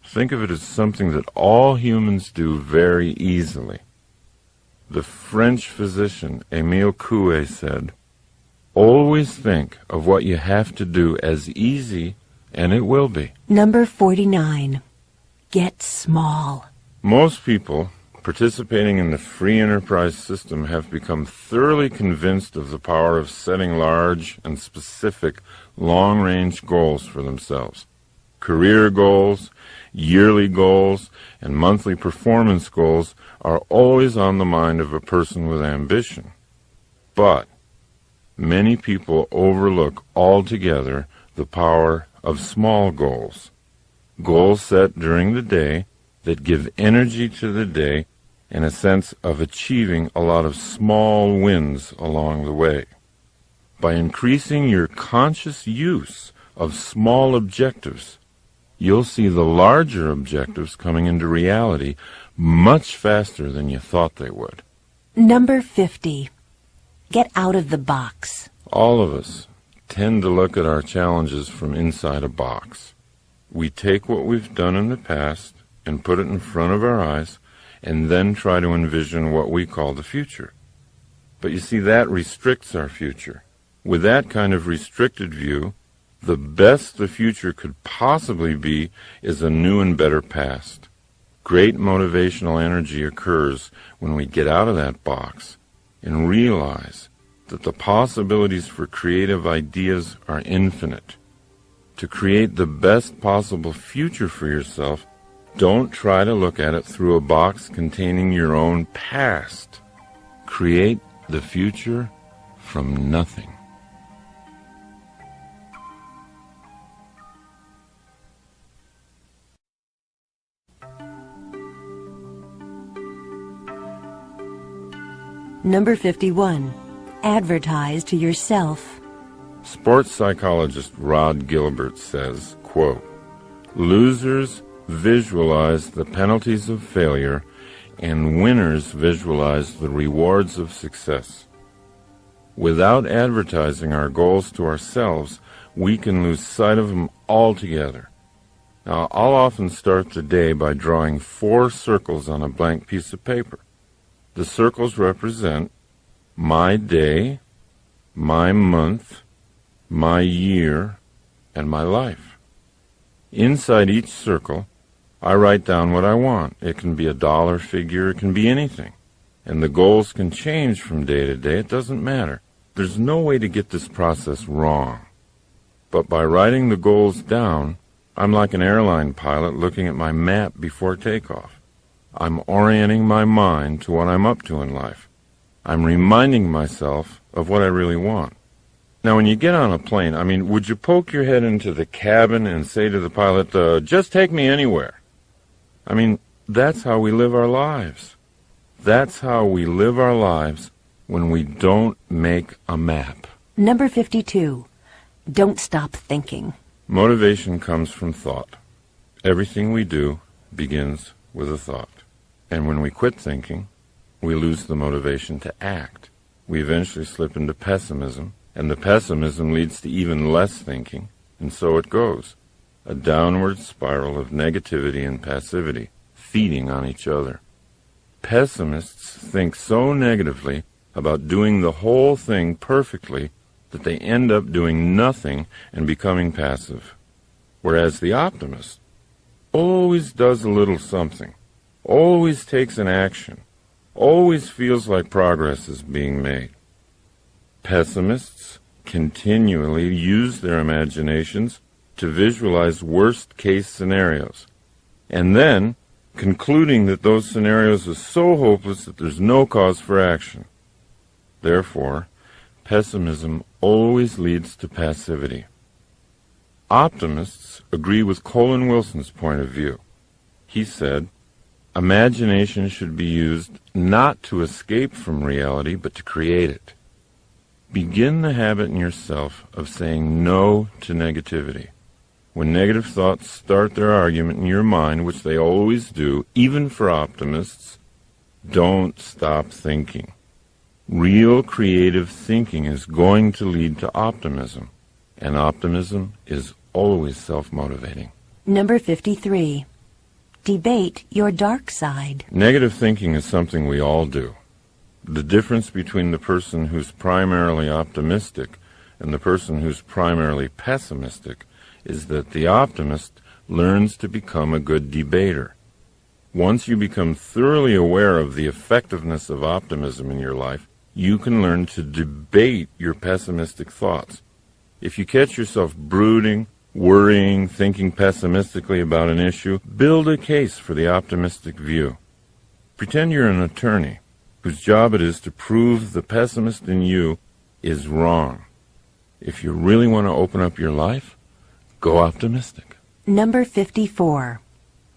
Think of it as something that all humans do very easily. The French physician Émile Coué said, Always think of what you have to do as easy, and it will be. Number 49. Get small. Most people participating in the free enterprise system have become thoroughly convinced of the power of setting large and specific long-range goals for themselves. Career goals, yearly goals, and monthly performance goals are always on the mind of a person with ambition. But many people overlook altogether the power of small goals. Goals set during the day that give energy to the day and a sense of achieving a lot of small wins along the way. By increasing your conscious use of small objectives, you'll see the larger objectives coming into reality much faster than you thought they would. Number 50. Get out of the box. All of us tend to look at our challenges from inside a box. We take what we've done in the past and put it in front of our eyes and then try to envision what we call the future. But you see, that restricts our future. With that kind of restricted view, the best the future could possibly be is a new and better past. Great motivational energy occurs when we get out of that box and realize that the possibilities for creative ideas are infinite. To create the best possible future for yourself, don't try to look at it through a box containing your own past. Create the future from nothing. Number 51. Advertise to yourself. Sports psychologist Rod Gilbert says, quote, "Losers visualize the penalties of failure, and winners visualize the rewards of success. Without advertising our goals to ourselves, we can lose sight of them altogether. Now, I'll often start the day by drawing 4 circles on a blank piece of paper. The circles represent my day, my month, my year, and my life. Inside each circle, I write down what I want. It can be a dollar figure, it can be anything. And the goals can change from day to day. It doesn't matter. There's no way to get this process wrong. But by writing the goals down, I'm like an airline pilot looking at my map before takeoff. I'm orienting my mind to what I'm up to in life. I'm reminding myself of what I really want. Now, when you get on a plane, would you poke your head into the cabin and say to the pilot, just take me anywhere? That's how we live our lives. That's how we live our lives when we don't make a map. Number 52. Don't stop thinking. Motivation comes from thought. Everything we do begins with a thought. And when we quit thinking, we lose the motivation to act. We eventually slip into pessimism, and the pessimism leads to even less thinking, and so it goes. A downward spiral of negativity and passivity, feeding on each other. Pessimists think so negatively about doing the whole thing perfectly that they end up doing nothing and becoming passive. Whereas the optimist always does a little something, always takes an action, always feels like progress is being made. Pessimists continually use their imaginations to visualize worst-case scenarios, and then concluding that those scenarios are so hopeless that there's no cause for action. Therefore, pessimism always leads to passivity. Optimists agree with Colin Wilson's point of view. He said, imagination should be used not to escape from reality, but to create it. Begin the habit in yourself of saying no to negativity. When negative thoughts start their argument in your mind, which they always do, even for optimists, don't stop thinking. Real creative thinking is going to lead to optimism, and optimism is always self-motivating. Number 53. Debate your dark side. Negative thinking is something we all do. The difference between the person who's primarily optimistic and the person who's primarily pessimistic is that the optimist learns to become a good debater. Once you become thoroughly aware of the effectiveness of optimism in your life, you can learn to debate your pessimistic thoughts. If you catch yourself brooding, worrying, thinking pessimistically about an issue, build a case for the optimistic view. Pretend you're an attorney whose job it is to prove the pessimist in you is wrong. If you really want to open up your life, go optimistic. Number 54.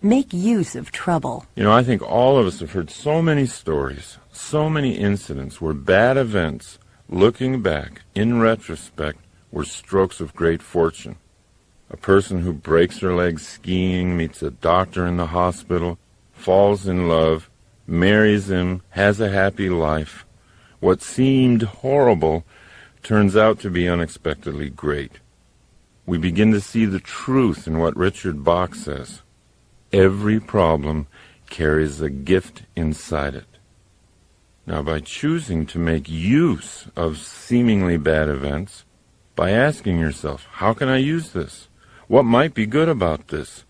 Make use of trouble. I think all of us have heard so many stories, so many incidents where bad events, looking back, in retrospect, were strokes of great fortune. A person who breaks her leg skiing, meets a doctor in the hospital, falls in love, marries him, has a happy life. What seemed horrible turns out to be unexpectedly great. We begin to see the truth in what Richard Bach says. Every problem carries a gift inside it. Now, by choosing to make use of seemingly bad events, by asking yourself, how can I use this? What might be good about this?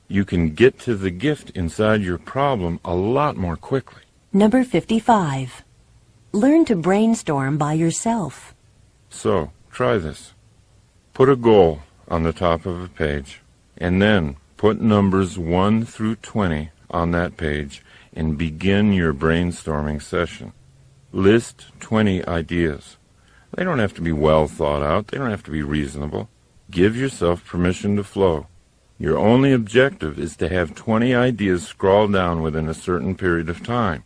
You can get to the gift inside your problem a lot more quickly. Number 55. Learn to brainstorm by yourself. So, try this. Put a goal on the top of a page, and then put numbers 1 through 20 on that page and begin your brainstorming session. List 20 ideas. They don't have to be well thought out. They don't have to be reasonable. Give yourself permission to flow. Your only objective is to have 20 ideas scrawled down within a certain period of time.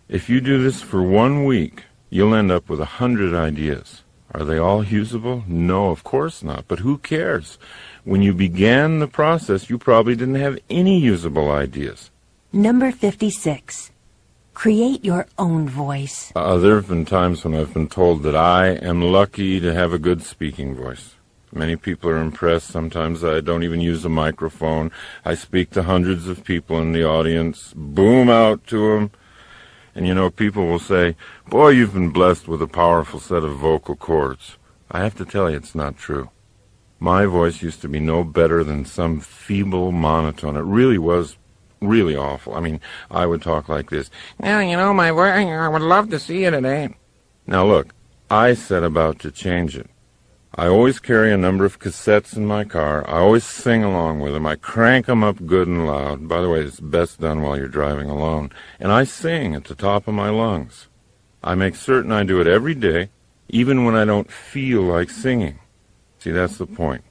If you do this for 1 week, you'll end up with 100 ideas. Are they all usable? No, of course not. But who cares? When you began the process, you probably didn't have any usable ideas. Number 56. Create your own voice. There have been times when I've been told that I am lucky to have a good speaking voice. Many people are impressed. Sometimes I don't even use a microphone. I speak to hundreds of people in the audience, boom out to them. And people will say, boy, you've been blessed with a powerful set of vocal cords. I have to tell you, it's not true. My voice used to be no better than some feeble monotone. It really was really awful. I would talk like this. Well, my voice, I would love to see you today. Now look, I set about to change it. I always carry a number of cassettes in my car. I always sing along with them. I crank them up good and loud. By the way, it's best done while you're driving alone. And I sing at the top of my lungs. I make certain I do it every day, even when I don't feel like singing. See, that's the point.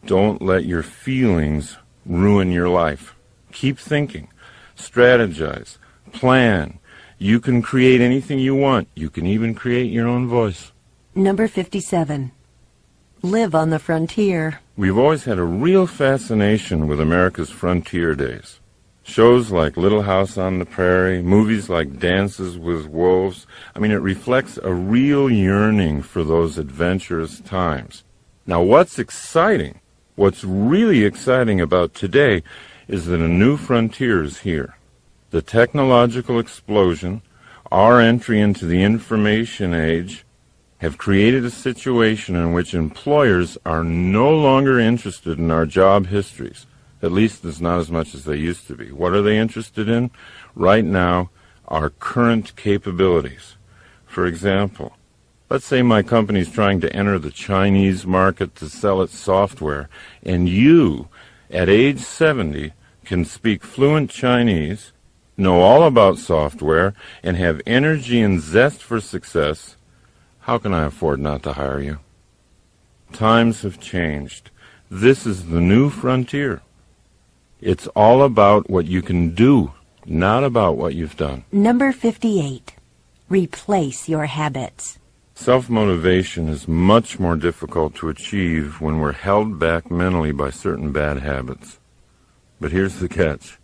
Don't let your feelings ruin your life. Keep thinking. Strategize. Plan. You can create anything you want. You can even create your own voice. Number 57. Live on the frontier. We've always had a real fascination with America's frontier days. Shows like Little House on the Prairie, movies like Dances with Wolves. It reflects a real yearning for those adventurous times. Now, what's really exciting about today is that a new frontier is here. The technological explosion, our entry into the information age, have created a situation in which employers are no longer interested in our job histories. At least it's not as much as they used to be. What are they interested in? Right now, our current capabilities. For example, let's say my company's trying to enter the Chinese market to sell its software, and you, at age 70, can speak fluent Chinese, know all about software, and have energy and zest for success. How can I afford not to hire you? Times have changed. This is the new frontier. It's all about what you can do, not about what you've done. Number 58. Replace your habits. Self-motivation is much more difficult to achieve when we're held back mentally by certain bad habits. But here's the catch.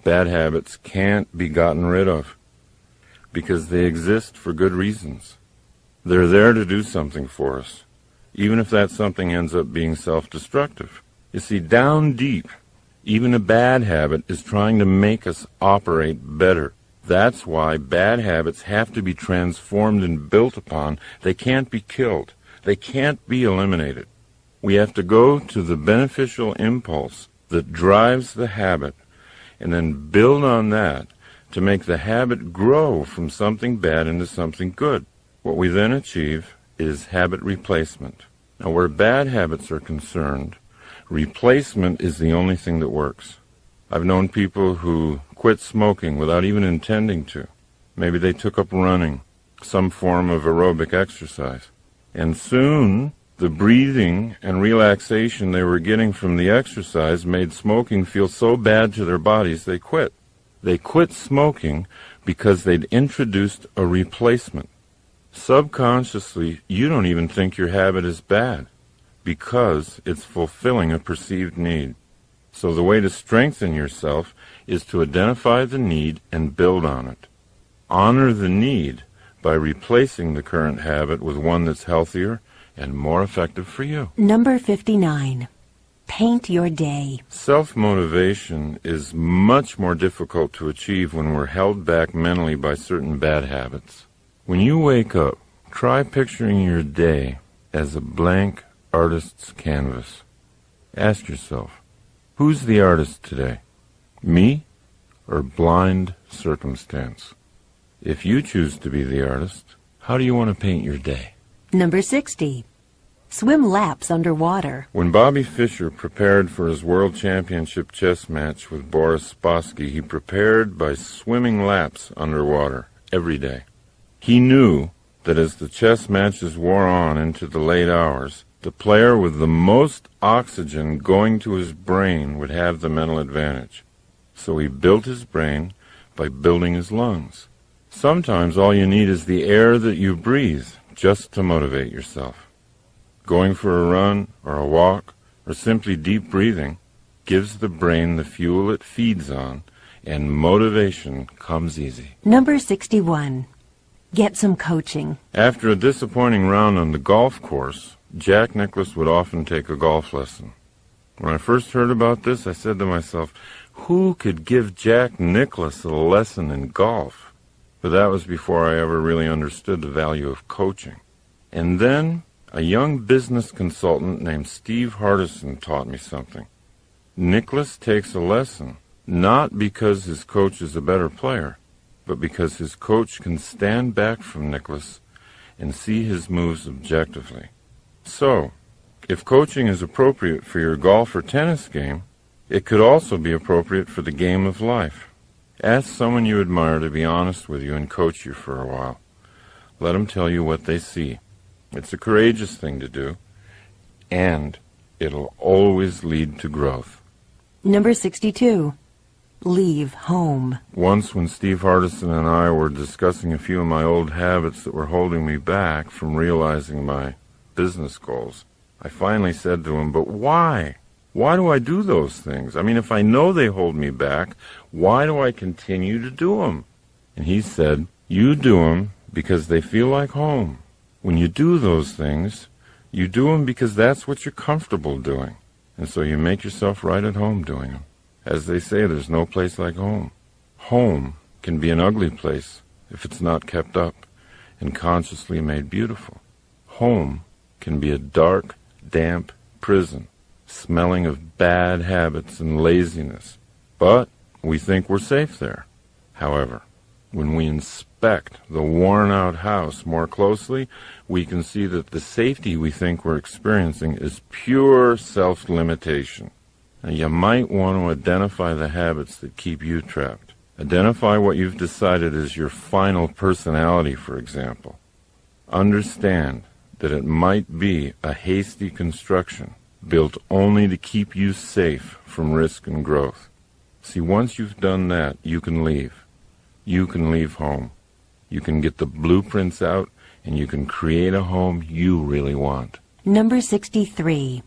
Bad habits can't be gotten rid of because they exist for good reasons. They're there to do something for us, even if that something ends up being self-destructive. You see, down deep, even a bad habit is trying to make us operate better. That's why bad habits have to be transformed and built upon. They can't be killed. They can't be eliminated. We have to go to the beneficial impulse that drives the habit and then build on that to make the habit grow from something bad into something good. What we then achieve is habit replacement. Now, where bad habits are concerned, replacement is the only thing that works. I've known people who quit smoking without even intending to. Maybe they took up running, some form of aerobic exercise. And soon, the breathing and relaxation they were getting from the exercise made smoking feel so bad to their bodies they quit. They quit smoking because they'd introduced a replacement. Subconsciously, you don't even think your habit is bad because it's fulfilling a perceived need. So the way to strengthen yourself is to identify the need and build on it. Honor the need by replacing the current habit with one that's healthier and more effective for you. Number 59. Paint your day. Self-motivation is much more difficult to achieve when we're held back mentally by certain bad habits. When you wake up, try picturing your day as a blank artist's canvas. Ask yourself, who's the artist today? Me or blind circumstance? If you choose to be the artist, how do you want to paint your day? Number 60. Swim laps underwater. When Bobby Fischer prepared for his World Championship chess match with Boris Spassky, he prepared by swimming laps underwater every day. He knew that as the chess matches wore on into the late hours, the player with the most oxygen going to his brain would have the mental advantage. So he built his brain by building his lungs. Sometimes all you need is the air that you breathe just to motivate yourself. Going for a run or a walk or simply deep breathing gives the brain the fuel it feeds on, and motivation comes easy. Number 61. Get some coaching. After a disappointing round on the golf course, Jack Nicklaus would often take a golf lesson. When I first heard about this, I said to myself, who could give Jack Nicklaus a lesson in golf? But that was before I ever really understood the value of coaching. And then a young business consultant named Steve Harvey taught me something. Nicklaus takes a lesson, not because his coach is a better player, but because his coach can stand back from Nicklaus and see his moves objectively. So, if coaching is appropriate for your golf or tennis game, it could also be appropriate for the game of life. Ask someone you admire to be honest with you and coach you for a while. Let them tell you what they see. It's a courageous thing to do, and it'll always lead to growth. Number 62. Leave home. Once when Steve Harvey and I were discussing a few of my old habits that were holding me back from realizing my business goals, I finally said to him, but why? Why do I do those things? I mean, if I know they hold me back, why do I continue to do them? And he said, you do them because they feel like home. When you do those things, you do them because that's what you're comfortable doing. And so you make yourself right at home doing them. As they say, there's no place like home. Home can be an ugly place if it's not kept up and consciously made beautiful. Home can be a dark, damp prison, smelling of bad habits and laziness. But we think we're safe there. However, when we inspect the worn-out house more closely, we can see that the safety we think we're experiencing is pure self-limitation. Now, you might want to identify the habits that keep you trapped. Identify what you've decided is your final personality, for example. Understand that it might be a hasty construction built only to keep you safe from risk and growth. See, once you've done that, you can leave. You can leave home. You can get the blueprints out, and you can create a home you really want. Number 63.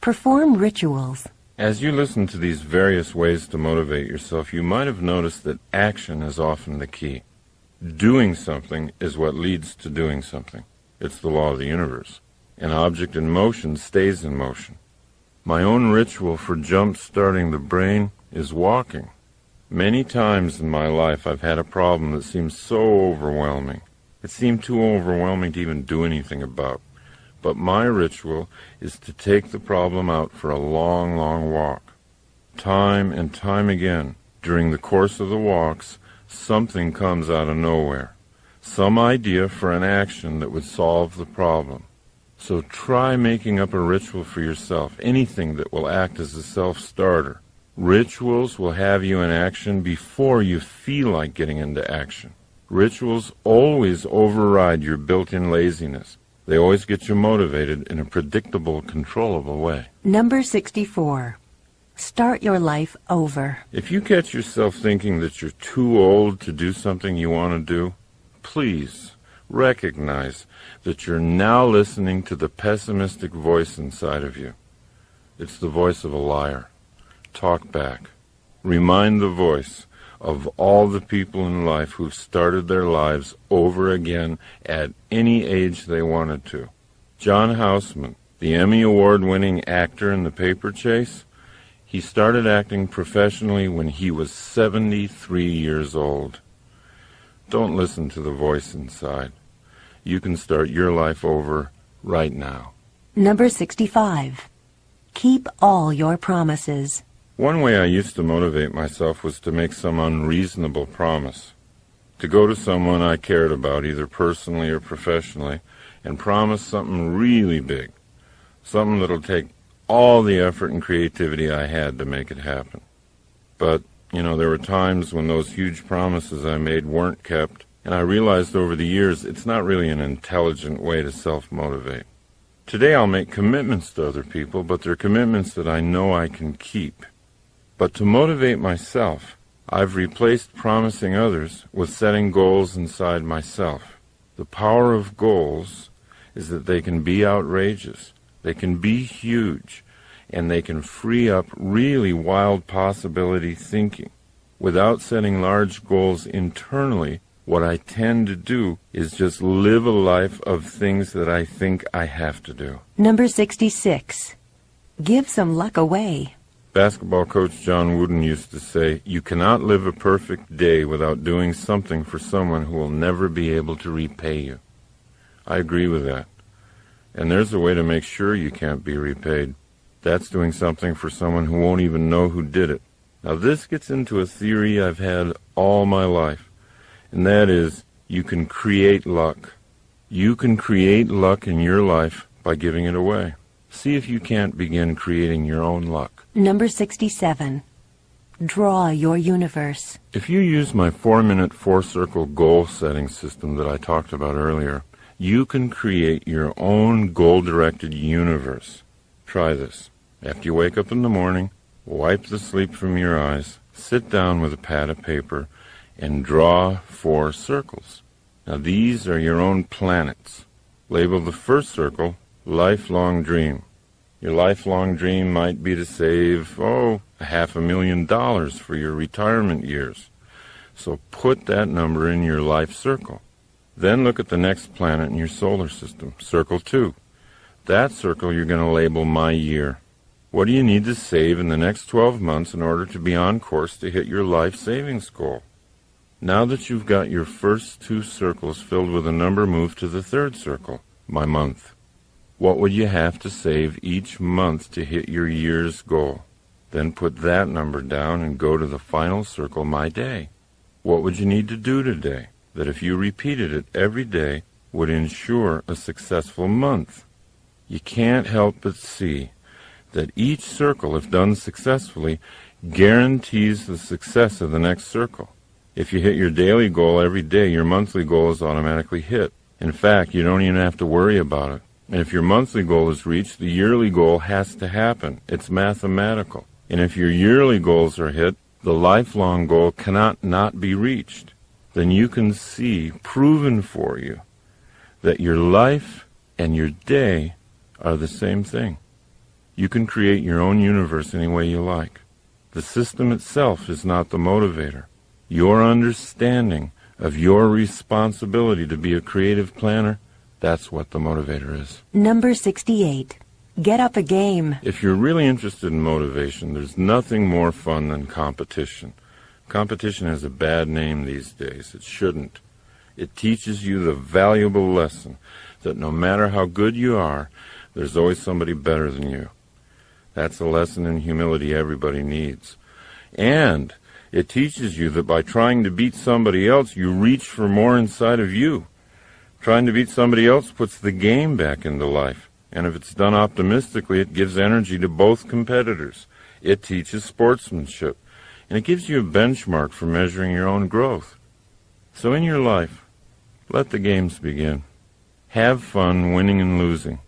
Perform rituals. As you listen to these various ways to motivate yourself, you might have noticed that action is often the key. Doing something is what leads to doing something. It's the law of the universe. An object in motion stays in motion. My own ritual for jump-starting the brain is walking. Many times in my life I've had a problem that seemed so overwhelming. It seemed too overwhelming to even do anything about. but my ritual is to take the problem out for a long, long walk. Time and time again, during the course of the walks, something comes out of nowhere. Some idea for an action that would solve the problem. So try making up a ritual for yourself, anything that will act as a self-starter. Rituals will have you in action before you feel like getting into action. Rituals always override your built-in laziness. They always get you motivated in a predictable, controllable way. Number 64. Start your life over. If you catch yourself thinking that you're too old to do something you want to do, please recognize that you're now listening to the pessimistic voice inside of you. It's the voice of a liar. Talk back. Remind the voice of all the people in life who've started their lives over again at any age they wanted to. John Houseman, the Emmy Award-winning actor in The Paper Chase, he started acting professionally when he was 73 years old. Don't listen to the voice inside. You can start your life over right now. Number 65. Keep all your promises. One way I used to motivate myself was to make some unreasonable promise. To go to someone I cared about, either personally or professionally, and promise something really big. Something that'll take all the effort and creativity I had to make it happen. But, there were times when those huge promises I made weren't kept, and I realized over the years it's not really an intelligent way to self-motivate. Today I'll make commitments to other people, but they're commitments that I know I can keep. But to motivate myself, I've replaced promising others with setting goals inside myself. The power of goals is that they can be outrageous, they can be huge, and they can free up really wild possibility thinking. Without setting large goals internally, what I tend to do is just live a life of things that I think I have to do. Number 66. Give some luck away. Basketball coach John Wooden used to say, "You cannot live a perfect day without doing something for someone who will never be able to repay you." I agree with that. And there's a way to make sure you can't be repaid. That's doing something for someone who won't even know who did it. Now this gets into a theory I've had all my life, and that is, you can create luck. You can create luck in your life by giving it away. See if you can't begin creating your own luck. Number 67. Draw your universe. If you use my 4-minute 4-circle goal-setting system that I talked about earlier, you can create your own goal-directed universe. Try this. After you wake up in the morning, wipe the sleep from your eyes, sit down with a pad of paper, and draw 4 circles. Now these are your own planets. Label the first circle lifelong dream. Your lifelong dream might be to save, $500,000 for your retirement years. So put that number in your life circle. Then look at the next planet in your solar system, circle 2. That circle you're going to label my year. What do you need to save in the next 12 months in order to be on course to hit your life savings goal? Now that you've got your first 2 circles filled with a number, move to the third circle, my month. What would you have to save each month to hit your year's goal? Then put that number down and go to the final circle, my day. What would you need to do today that if you repeated it every day would ensure a successful month? You can't help but see that each circle, if done successfully, guarantees the success of the next circle. If you hit your daily goal every day, your monthly goal is automatically hit. In fact, you don't even have to worry about it. And if your monthly goal is reached, the yearly goal has to happen. It's mathematical. And if your yearly goals are hit, the lifelong goal cannot not be reached. Then you can see, proven for you, that your life and your day are the same thing. You can create your own universe any way you like. The system itself is not the motivator. Your understanding of your responsibility to be a creative planner, that's what the motivator is. Number 68. Get up a game. If you're really interested in motivation, there's nothing more fun than competition. Competition has a bad name these days. It shouldn't. It teaches you the valuable lesson that no matter how good you are, there's always somebody better than you. That's a lesson in humility everybody needs. And it teaches you that by trying to beat somebody else, you reach for more inside of you. Trying to beat somebody else puts the game back into life. And if it's done optimistically, it gives energy to both competitors. It teaches sportsmanship. And it gives you a benchmark for measuring your own growth. So in your life, let the games begin. Have fun winning and losing.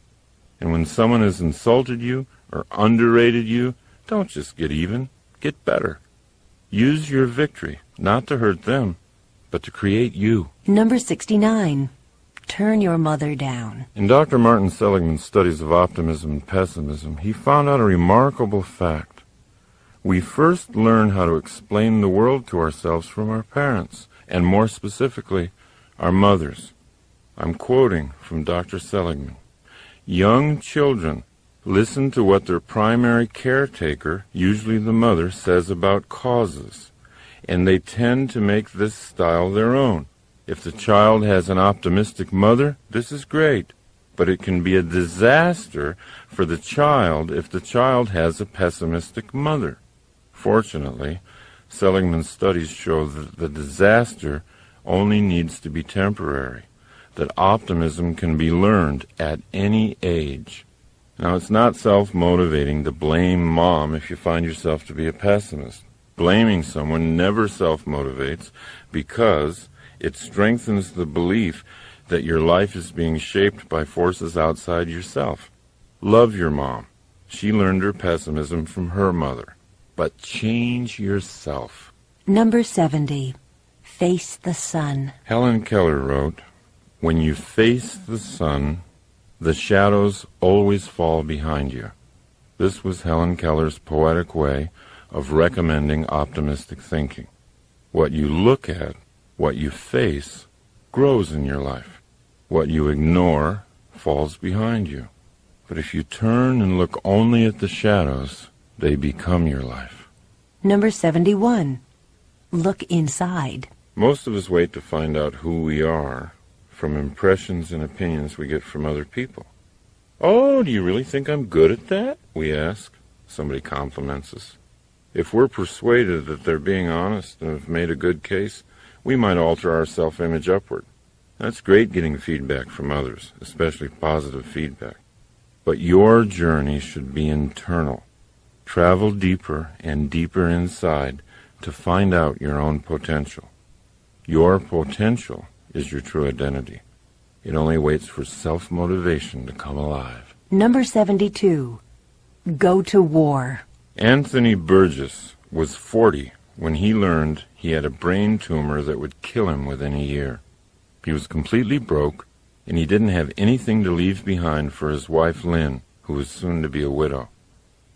And when someone has insulted you or underrated you, don't just get even, get better. Use your victory, not to hurt them, but to create you. Number 69. Turn your mother down. In Dr. Martin Seligman's studies of optimism and pessimism, he found out a remarkable fact. We first learn how to explain the world to ourselves from our parents, and more specifically, our mothers. I'm quoting from Dr. Seligman. Young children listen to what their primary caretaker, usually the mother, says about causes, and they tend to make this style their own. If the child has an optimistic mother, this is great, but it can be a disaster for the child if the child has a pessimistic mother. Fortunately, Seligman's studies show that the disaster only needs to be temporary, that optimism can be learned at any age. Now, it's not self-motivating to blame mom if you find yourself to be a pessimist. Blaming someone never self-motivates because it strengthens the belief that your life is being shaped by forces outside yourself. Love your mom. She learned her pessimism from her mother. But change yourself. Number 70. Face the sun. Helen Keller wrote, "When you face the sun, the shadows always fall behind you." This was Helen Keller's poetic way of recommending optimistic thinking. What you look at, what you face, grows in your life. What you ignore falls behind you. But if you turn and look only at the shadows, they become your life. Number 71. Look inside. Most of us wait to find out who we are from impressions and opinions we get from other people. "Oh, do you really think I'm good at that?" we ask. Somebody compliments us. If we're persuaded that they're being honest and have made a good case, we might alter our self-image upward. That's great getting feedback from others, especially positive feedback. But your journey should be internal. Travel deeper and deeper inside to find out your own potential. Your potential is your true identity. It only waits for self-motivation to come alive. Number 72. Go to war. Anthony Burgess was 40 when he learned he had a brain tumor that would kill him within a year. He was completely broke, and he didn't have anything to leave behind for his wife Lynn, who was soon to be a widow.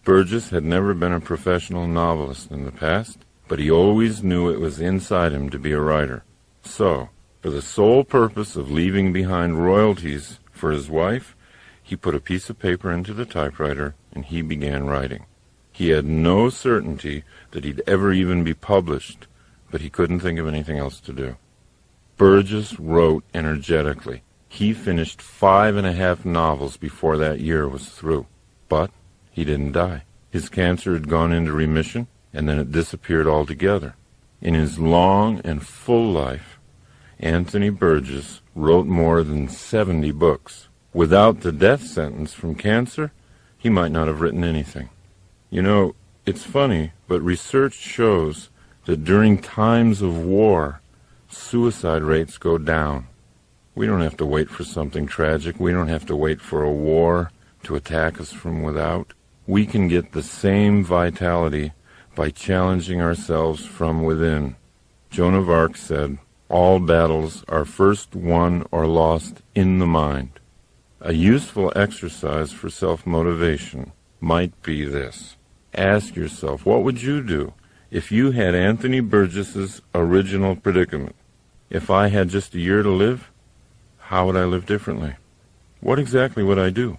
Burgess had never been a professional novelist in the past, but he always knew it was inside him to be a writer. So, for the sole purpose of leaving behind royalties for his wife, he put a piece of paper into the typewriter and he began writing. He had no certainty that he'd ever even be published, but he couldn't think of anything else to do. Burgess wrote energetically. He finished 5.5 novels before that year was through. But he didn't die. His cancer had gone into remission, and then it disappeared altogether. In his long and full life, Anthony Burgess wrote more than 70 books. Without the death sentence from cancer, he might not have written anything. You know, it's funny, but research shows that during times of war, suicide rates go down. We don't have to wait for something tragic. We don't have to wait for a war to attack us from without. We can get the same vitality by challenging ourselves from within. Joan of Arc said, "All battles are first won or lost in the mind." A useful exercise for self-motivation might be this. Ask yourself, what would you do if you had Anthony Burgess's original predicament? If I had just a year to live, how would I live differently? What exactly would I do?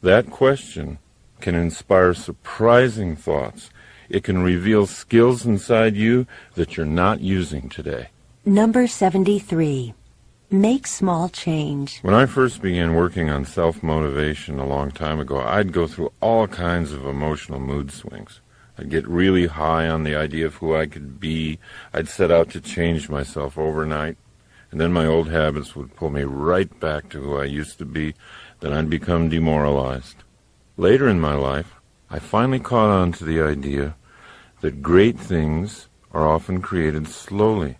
That question can inspire surprising thoughts. It can reveal skills inside you that you're not using today. Number 73. Make small change. When I first began working on self-motivation a long time ago, I'd go through all kinds of emotional mood swings. I'd get really high on the idea of who I could be. I'd set out to change myself overnight, and then my old habits would pull me right back to who I used to be. Then I'd become demoralized. Later in my life, I finally caught on to the idea that great things are often created slowly.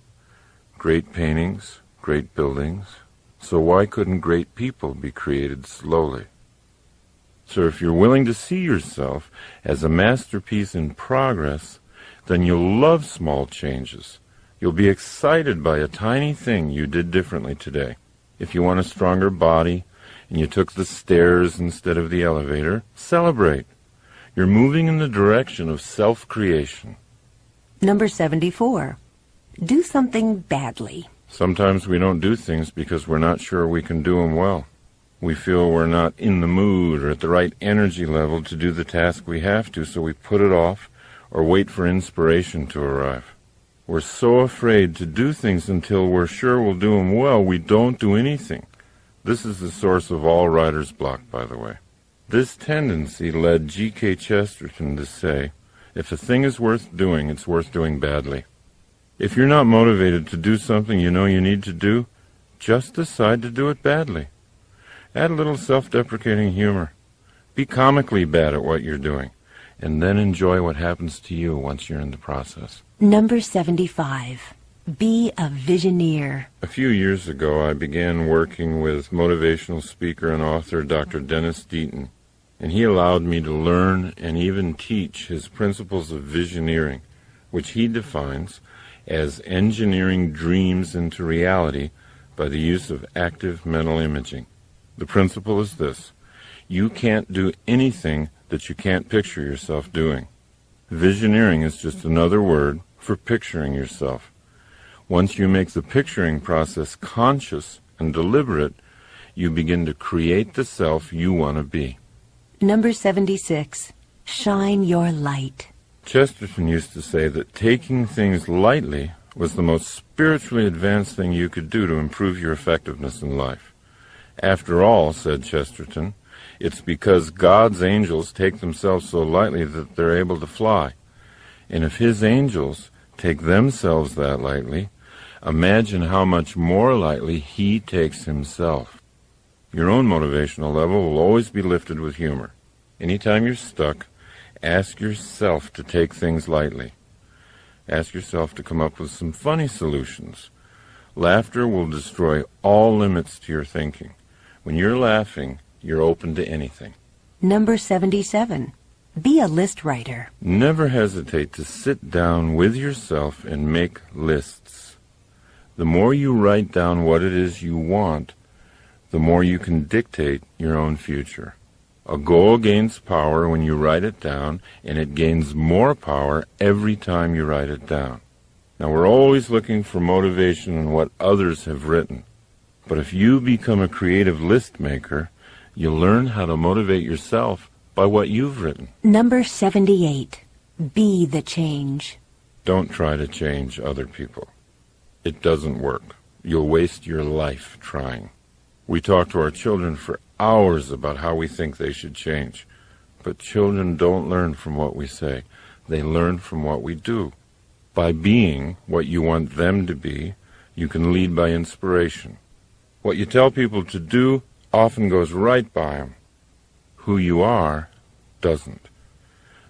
Great paintings, great buildings. So why couldn't great people be created slowly? So if you're willing to see yourself as a masterpiece in progress, then you'll love small changes. You'll be excited by a tiny thing you did differently today. If you want a stronger body and you took the stairs instead of the elevator, celebrate. You're moving in the direction of self-creation. Number 74. Do something badly. Sometimes we don't do things because we're not sure we can do them well. We feel we're not in the mood or at the right energy level to do the task we have to, so we put it off or wait for inspiration to arrive. We're so afraid to do things until we're sure we'll do them well, we don't do anything. This is the source of all writer's block, by the way. This tendency led G.K. Chesterton to say, if a thing is worth doing, it's worth doing badly. If you're not motivated to do something you know you need to do, just decide to do it badly. Add a little self-deprecating humor. Be comically bad at what you're doing, and then enjoy what happens to you once you're in the process. Number 75. Be a visioneer. A few years ago, I began working with motivational speaker and author Dr. Dennis Deaton, and he allowed me to learn and even teach his principles of visioneering, which he defines as engineering dreams into reality by the use of active mental imaging. The principle is this: you can't do anything that you can't picture yourself doing. Visioneering is just another word for picturing yourself. Once you make the picturing process conscious and deliberate, you begin to create the self you want to be. Number 76. Shine your light. Chesterton used to say that taking things lightly was the most spiritually advanced thing you could do to improve your effectiveness in life. After all, said Chesterton, it's because God's angels take themselves so lightly that they're able to fly. And if his angels take themselves that lightly, imagine how much more lightly he takes himself. Your own motivational level will always be lifted with humor. Anytime you're stuck, ask yourself to take things lightly. Ask yourself to come up with some funny solutions. Laughter will destroy all limits to your thinking. When you're laughing, you're open to anything. Number 77. Be a list writer. Never hesitate to sit down with yourself and make lists. The more you write down what it is you want, the more you can dictate your own future. A goal gains power when you write it down, and it gains more power every time you write it down. Now, we're always looking for motivation in what others have written. But if you become a creative list maker, you'll learn how to motivate yourself by what you've written. Number 78. Be the change. Don't try to change other people. It doesn't work. You'll waste your life trying. We talk to our children for hours about how we think they should change. But children don't learn from what we say. They learn from what we do. By being what you want them to be, you can lead by inspiration. What you tell people to do often goes right by them. Who you are doesn't.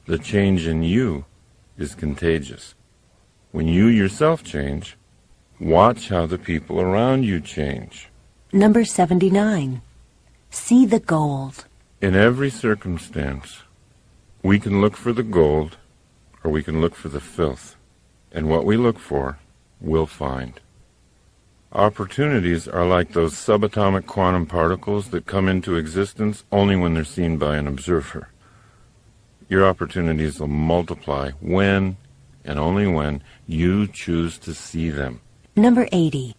The change in you is contagious. When you yourself change, watch how the people around you change. Number 79. See the gold. In every circumstance, we can look for the gold or we can look for the filth. And what we look for, we'll find. Opportunities are like those subatomic quantum particles that come into existence only when they're seen by an observer. Your opportunities will multiply when, and only when, you choose to see them. Number 80.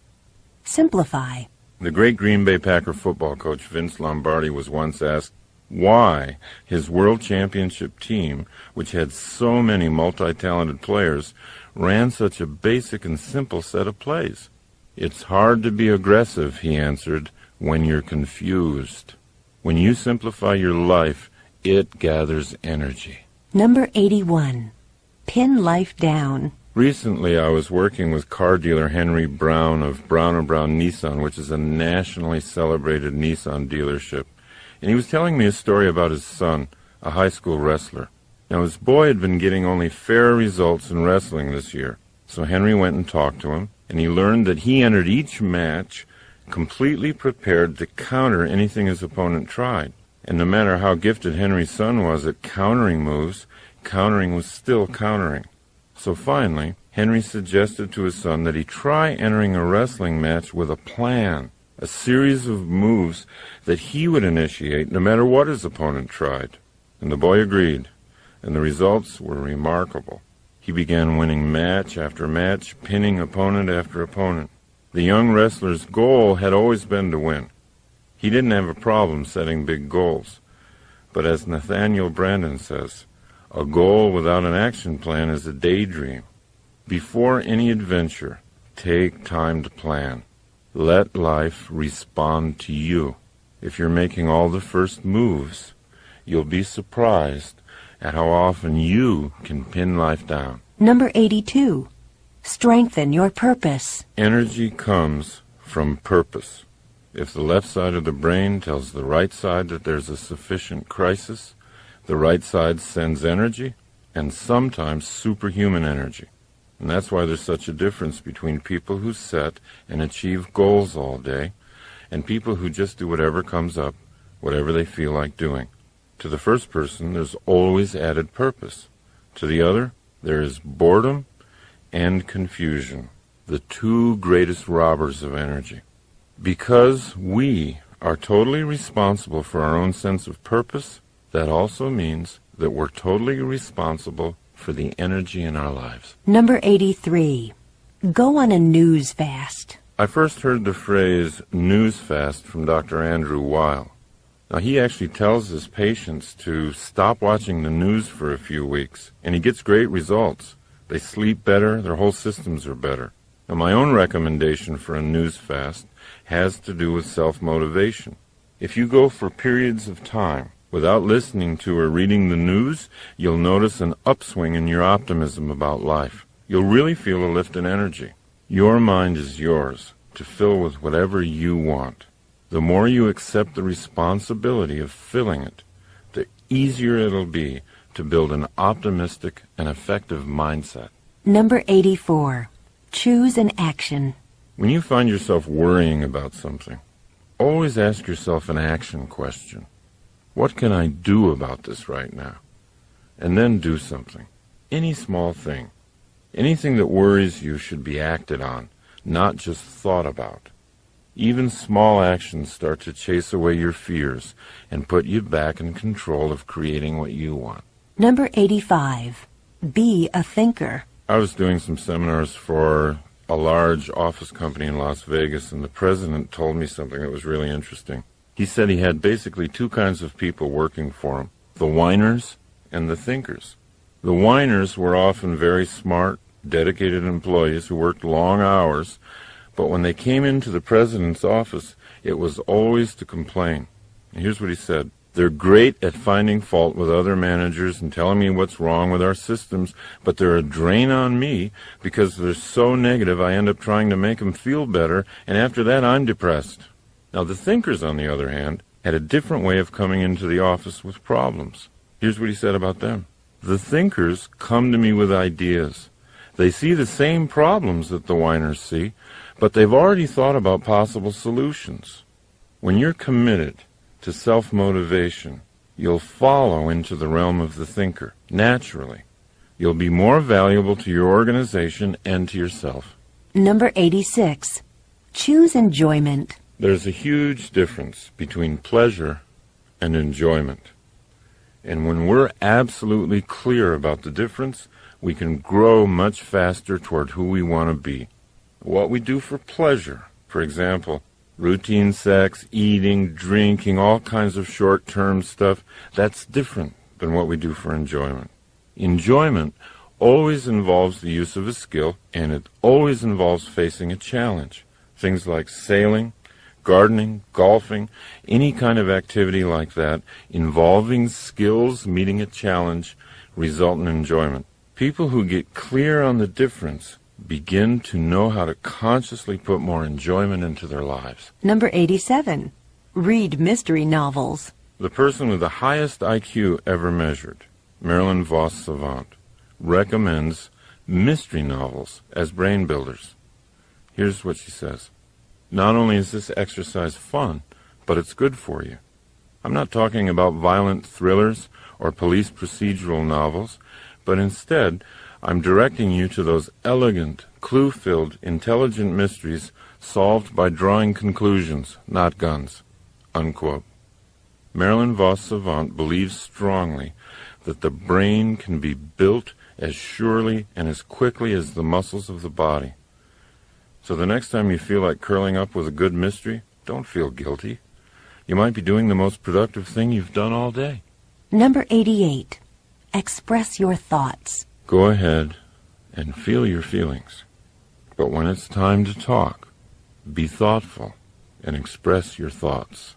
Simplify. The great Green Bay Packer football coach Vince Lombardi was once asked why his world championship team, which had so many multi-talented players, ran such a basic and simple set of plays. "It's hard to be aggressive," he answered, "when you're confused. When you simplify your life, it gathers energy." Number 81. Pin life down. Recently, I was working with car dealer Henry Brown of Brown & Brown Nissan, which is a nationally celebrated Nissan dealership. And he was telling me a story about his son, a high school wrestler. Now, his boy had been getting only fair results in wrestling this year. So Henry went and talked to him, and he learned that he entered each match completely prepared to counter anything his opponent tried. And no matter how gifted Henry's son was at countering moves, countering was still countering. So finally, Henry suggested to his son that he try entering a wrestling match with a plan, a series of moves that he would initiate no matter what his opponent tried. And the boy agreed, and the results were remarkable. He began winning match after match, pinning opponent after opponent. The young wrestler's goal had always been to win. He didn't have a problem setting big goals. But as Nathaniel Brandon says, a goal without an action plan is a daydream. Before any adventure, take time to plan. Let life respond to you. If you're making all the first moves, you'll be surprised at how often you can pin life down. Number 82. Strengthen your purpose. Energy comes from purpose. If the left side of the brain tells the right side that there's a sufficient crisis, the right side sends energy, and sometimes superhuman energy. And that's why there's such a difference between people who set and achieve goals all day and people who just do whatever comes up, whatever they feel like doing. To the first person, there's always added purpose. To the other, there is boredom and confusion, the two greatest robbers of energy. Because we are totally responsible for our own sense of purpose, that also means that we're totally responsible for the energy in our lives. Number 83. Go on a news fast. I first heard the phrase news fast from Dr. Andrew Weil. Now, he actually tells his patients to stop watching the news for a few weeks, and he gets great results. They sleep better, their whole systems are better. Now, my own recommendation for a news fast has to do with self-motivation. If you go for periods of time without listening to or reading the news, you'll notice an upswing in your optimism about life. You'll really feel a lift in energy. Your mind is yours to fill with whatever you want. The more you accept the responsibility of filling it, the easier it'll be to build an optimistic and effective mindset. Number 84. Choose an action. When you find yourself worrying about something, always ask yourself an action question. What can I do about this right now? And then do something. Any small thing. Anything that worries you should be acted on, not just thought about. Even small actions start to chase away your fears and put you back in control of creating what you want. Number 85. Be a thinker. I was doing some seminars for a large office company in Las Vegas, and the president told me something that was really interesting. He said he had basically two kinds of people working for him, the whiners and the thinkers. The whiners were often very smart, dedicated employees who worked long hours, but when they came into the president's office, it was always to complain. And here's what he said. They're great at finding fault with other managers and telling me what's wrong with our systems, but they're a drain on me because they're so negative I end up trying to make them feel better, and after that I'm depressed. Now, the thinkers, on the other hand, had a different way of coming into the office with problems. Here's what he said about them. The thinkers come to me with ideas. They see the same problems that the whiners see, but they've already thought about possible solutions. When you're committed to self-motivation, you'll follow into the realm of the thinker, naturally. You'll be more valuable to your organization and to yourself. Number 86. Choose enjoyment. There's a huge difference between pleasure and enjoyment. And when we're absolutely clear about the difference, we can grow much faster toward who we want to be. What we do for pleasure, for example, routine sex, eating, drinking, all kinds of short-term stuff, that's different than what we do for enjoyment. Enjoyment always involves the use of a skill, and it always involves facing a challenge. Things like sailing, gardening, golfing, any kind of activity like that involving skills meeting a challenge result in enjoyment. People who get clear on the difference begin to know how to consciously put more enjoyment into their lives. Number 87. Read mystery novels. The person with the highest IQ ever measured, Marilyn Vos Savant, recommends mystery novels as brain builders. Here's what she says. Not only is this exercise fun, but it's good for you. I'm not talking about violent thrillers or police procedural novels, but instead I'm directing you to those elegant, clue-filled, intelligent mysteries solved by drawing conclusions, not guns." Unquote. Marilyn Vos Savant believes strongly that the brain can be built as surely and as quickly as the muscles of the body. So the next time you feel like curling up with a good mystery, don't feel guilty. You might be doing the most productive thing you've done all day. Number 88. Express your thoughts. Go ahead and feel your feelings. But when it's time to talk, be thoughtful and express your thoughts.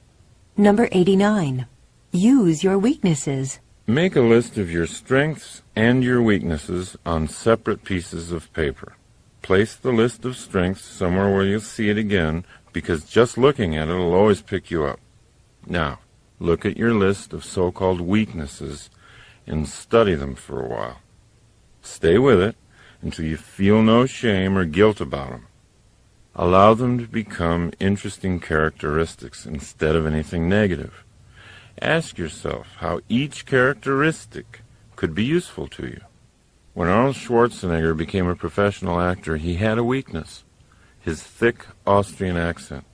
Number 89. Use your weaknesses. Make a list of your strengths and your weaknesses on separate pieces of paper. Place the list of strengths somewhere where you'll see it again, because just looking at it will always pick you up. Now, look at your list of so-called weaknesses and study them for a while. Stay with it until you feel no shame or guilt about them. Allow them to become interesting characteristics instead of anything negative. Ask yourself how each characteristic could be useful to you. When Arnold Schwarzenegger became a professional actor, he had a weakness: his thick Austrian accent.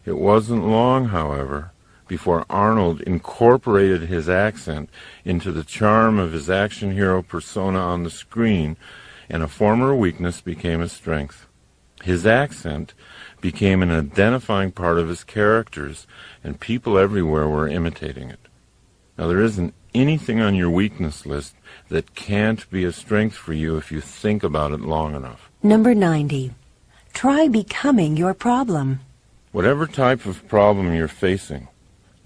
It wasn't long, however, before Arnold incorporated his accent into the charm of his action hero persona on the screen, and a former weakness became a strength. His accent became an identifying part of his characters, and people everywhere were imitating it. Now, there isn't anything on your weakness list that can't be a strength for you if you think about it long enough. Number 90. Try becoming your problem. Whatever type of problem you're facing,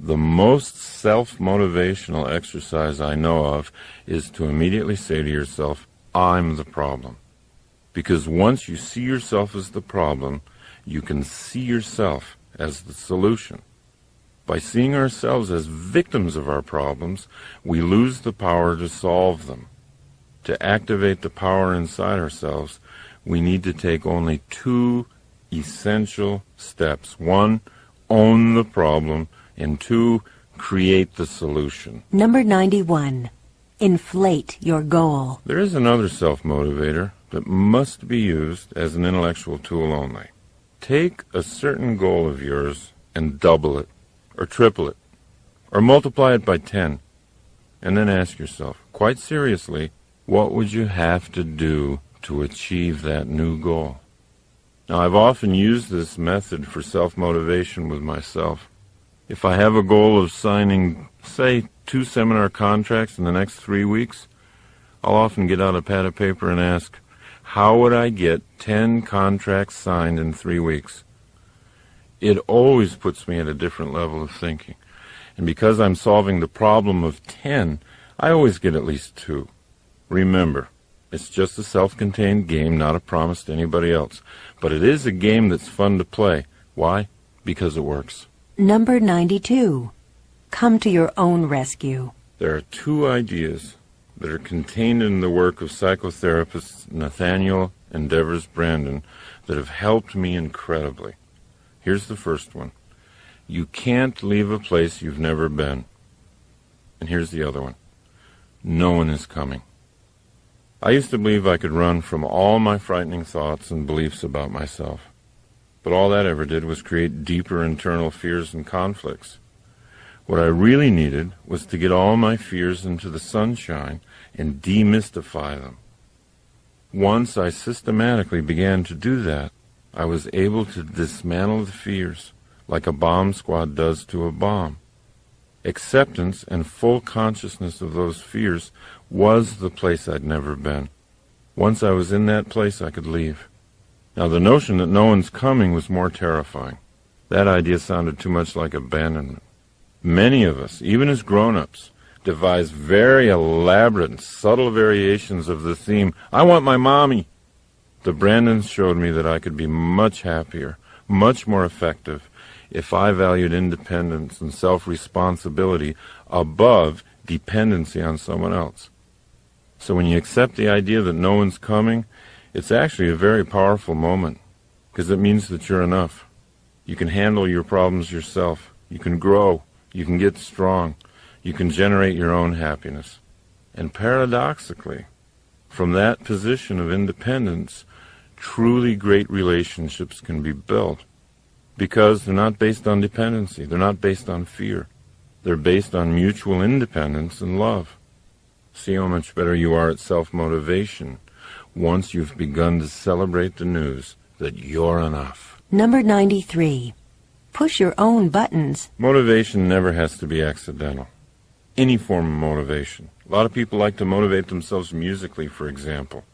the most self-motivational exercise I know of is to immediately say to yourself, I'm the problem. Because once you see yourself as the problem, you can see yourself as the solution. By seeing ourselves as victims of our problems, we lose the power to solve them. To activate the power inside ourselves, we need to take only 2 essential steps. 1, own the problem, and 2, create the solution. Number 91. Inflate your goal. There is another self-motivator that must be used as an intellectual tool only. Take a certain goal of yours and double it, or triple it, or multiply it by 10, and then ask yourself, quite seriously, what would you have to do to achieve that new goal? Now, I've often used this method for self-motivation with myself. If I have a goal of signing, say, 2 seminar contracts in the next 3 weeks, I'll often get out a pad of paper and ask, how would I get 10 contracts signed in 3 weeks? It always puts me at a different level of thinking. And because I'm solving the problem of 10, I always get at least 2. Remember, it's just a self-contained game, not a promise to anybody else. But it is a game that's fun to play. Why? Because it works. Number 92. Come to your own rescue. There are 2 ideas that are contained in the work of psychotherapist Nathaniel and Devers Brandon that have helped me incredibly. Here's the first one. You can't leave a place you've never been. And here's the other one. No one is coming. I used to believe I could run from all my frightening thoughts and beliefs about myself. But all that ever did was create deeper internal fears and conflicts. What I really needed was to get all my fears into the sunshine and demystify them. Once I systematically began to do that, I was able to dismantle the fears like a bomb squad does to a bomb. Acceptance and full consciousness of those fears was the place I'd never been. Once I was in that place, I could leave. Now, the notion that no one's coming was more terrifying. That idea sounded too much like abandonment. Many of us, even as grown-ups, devise very elaborate and subtle variations of the theme, I want my mommy. The Brandons showed me that I could be much happier, much more effective, if I valued independence and self-responsibility above dependency on someone else. So when you accept the idea that no one's coming, it's actually a very powerful moment, because it means that you're enough. You can handle your problems yourself. You can grow. You can get strong. You can generate your own happiness. And paradoxically, from that position of independence, truly great relationships can be built, because they're not based on dependency. They're not based on fear. They're based on mutual independence and love. See how much better you are at self-motivation once you've begun to celebrate the news that you're enough. Number 93. Push your own buttons. Motivation never has to be accidental. Any form of motivation. A lot of people like to motivate themselves musically, for example.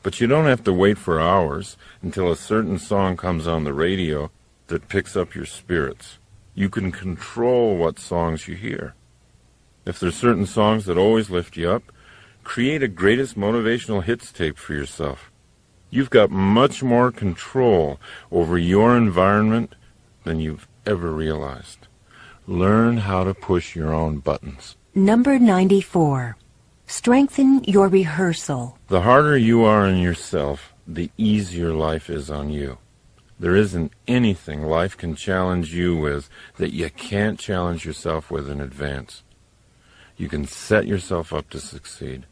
But you don't have to wait for hours until a certain song comes on the radio that picks up your spirits. You can control what songs you hear. If there's certain songs that always lift you up, create a greatest motivational hits tape for yourself. You've got much more control over your environment than you've ever realized. Learn how to push your own buttons. Number 94. Strengthen your rehearsal. The harder you are on yourself, the easier life is on you. There isn't anything life can challenge you with that you can't challenge yourself with in advance. You can set yourself up to succeed.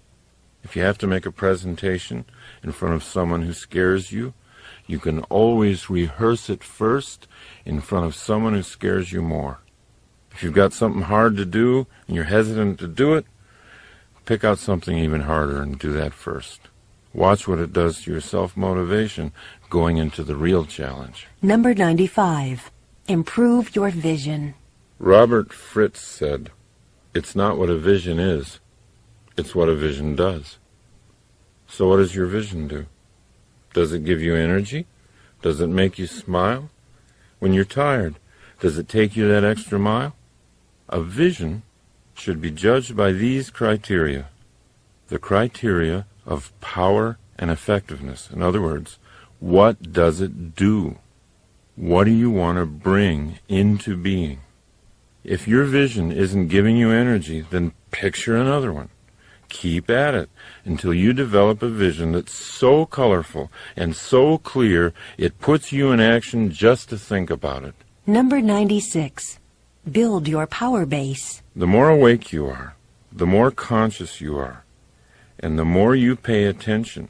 If you have to make a presentation in front of someone who scares you, you can always rehearse it first in front of someone who scares you more. If you've got something hard to do and you're hesitant to do it, pick out something even harder and do that first. Watch what it does to your self-motivation going into the real challenge. Number 95. Improve your vision. Robert Fritz said, "It's not what a vision is, it's what a vision does." So what does your vision do? Does it give you energy? Does it make you smile? When you're tired, does it take you that extra mile? A vision should be judged by these criteria. The criteria of power and effectiveness. In other words, what does it do? What do you want to bring into being? If your vision isn't giving you energy, then picture another one. Keep at it until you develop a vision that's so colorful and so clear it puts you in action just to think about it. Number 96. Build your power base. The more awake you are, the more conscious you are, and the more you pay attention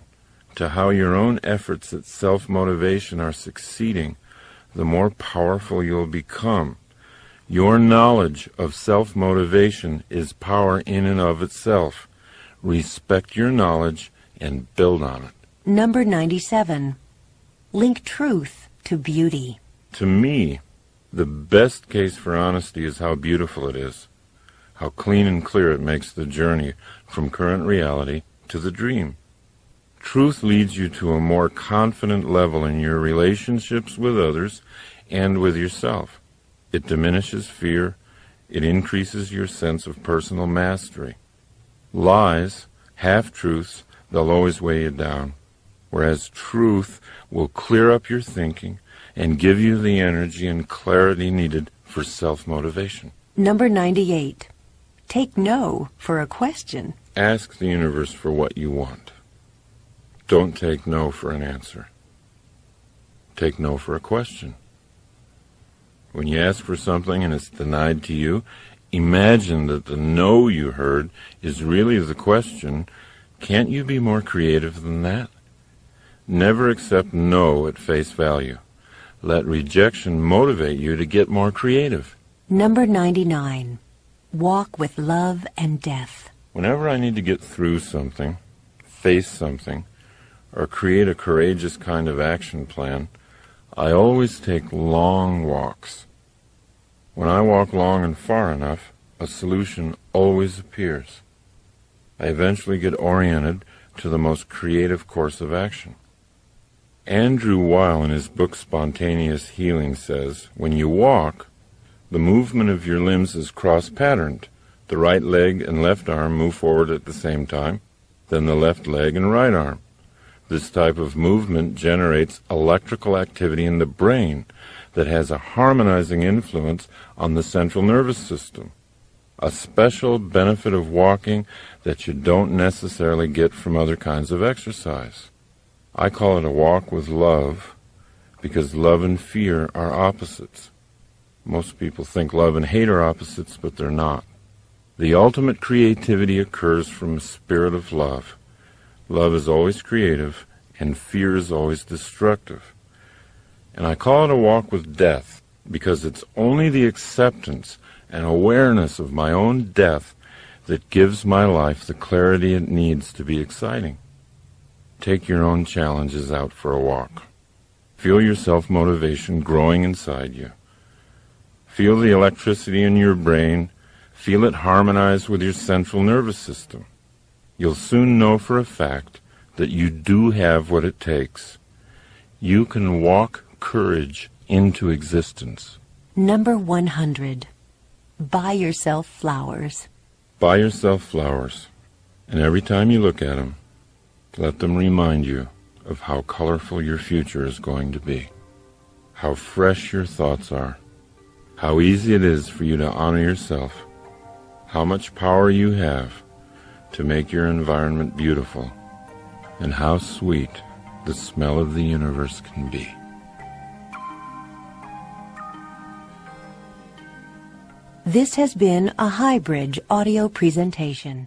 to how your own efforts at self-motivation are succeeding, the more powerful you'll become. Your knowledge of self-motivation is power in and of itself. Respect your knowledge and build on it. Number 97. Link truth to beauty. To me, the best case for honesty is how beautiful it is, how clean and clear it makes the journey from current reality to the dream. Truth leads you to a more confident level in your relationships with others and with yourself. It diminishes fear. It increases your sense of personal mastery. Lies, half-truths, they'll always weigh you down, whereas truth will clear up your thinking and give you the energy and clarity needed for self-motivation. Number 98. Take no for a question. Ask the universe for what you want. Don't take no for an answer. Take no for a question. When you ask for something and it's denied to you, imagine that the no you heard is really the question. Can't you be more creative than that? Never accept no at face value. Let rejection motivate you to get more creative. Number 99. Walk with love and death. Whenever I need to get through something, face something, or create a courageous kind of action plan, I always take long walks. When I walk long and far enough, a solution always appears. I eventually get oriented to the most creative course of action. Andrew Weil, in his book Spontaneous Healing, says, when you walk, the movement of your limbs is cross-patterned. The right leg and left arm move forward at the same time, then the left leg and right arm. This type of movement generates electrical activity in the brain that has a harmonizing influence on the central nervous system, a special benefit of walking that you don't necessarily get from other kinds of exercise. I call it a walk with love because love and fear are opposites. Most people think love and hate are opposites, but they're not. The ultimate creativity occurs from a spirit of love. Love is always creative, and fear is always destructive. And I call it a walk with death because it's only the acceptance and awareness of my own death that gives my life the clarity it needs to be exciting. Take your own challenges out for a walk. Feel your self-motivation growing inside you. Feel the electricity in your brain. Feel it harmonize with your central nervous system. You'll soon know for a fact that you do have what it takes. You can walk courage into existence. Number 100. Buy yourself flowers. Buy yourself flowers, and every time you look at them, let them remind you of how colorful your future is going to be, how fresh your thoughts are, how easy it is for you to honor yourself, how much power you have to make your environment beautiful, and how sweet the smell of the universe can be. This has been a Highbridge audio presentation.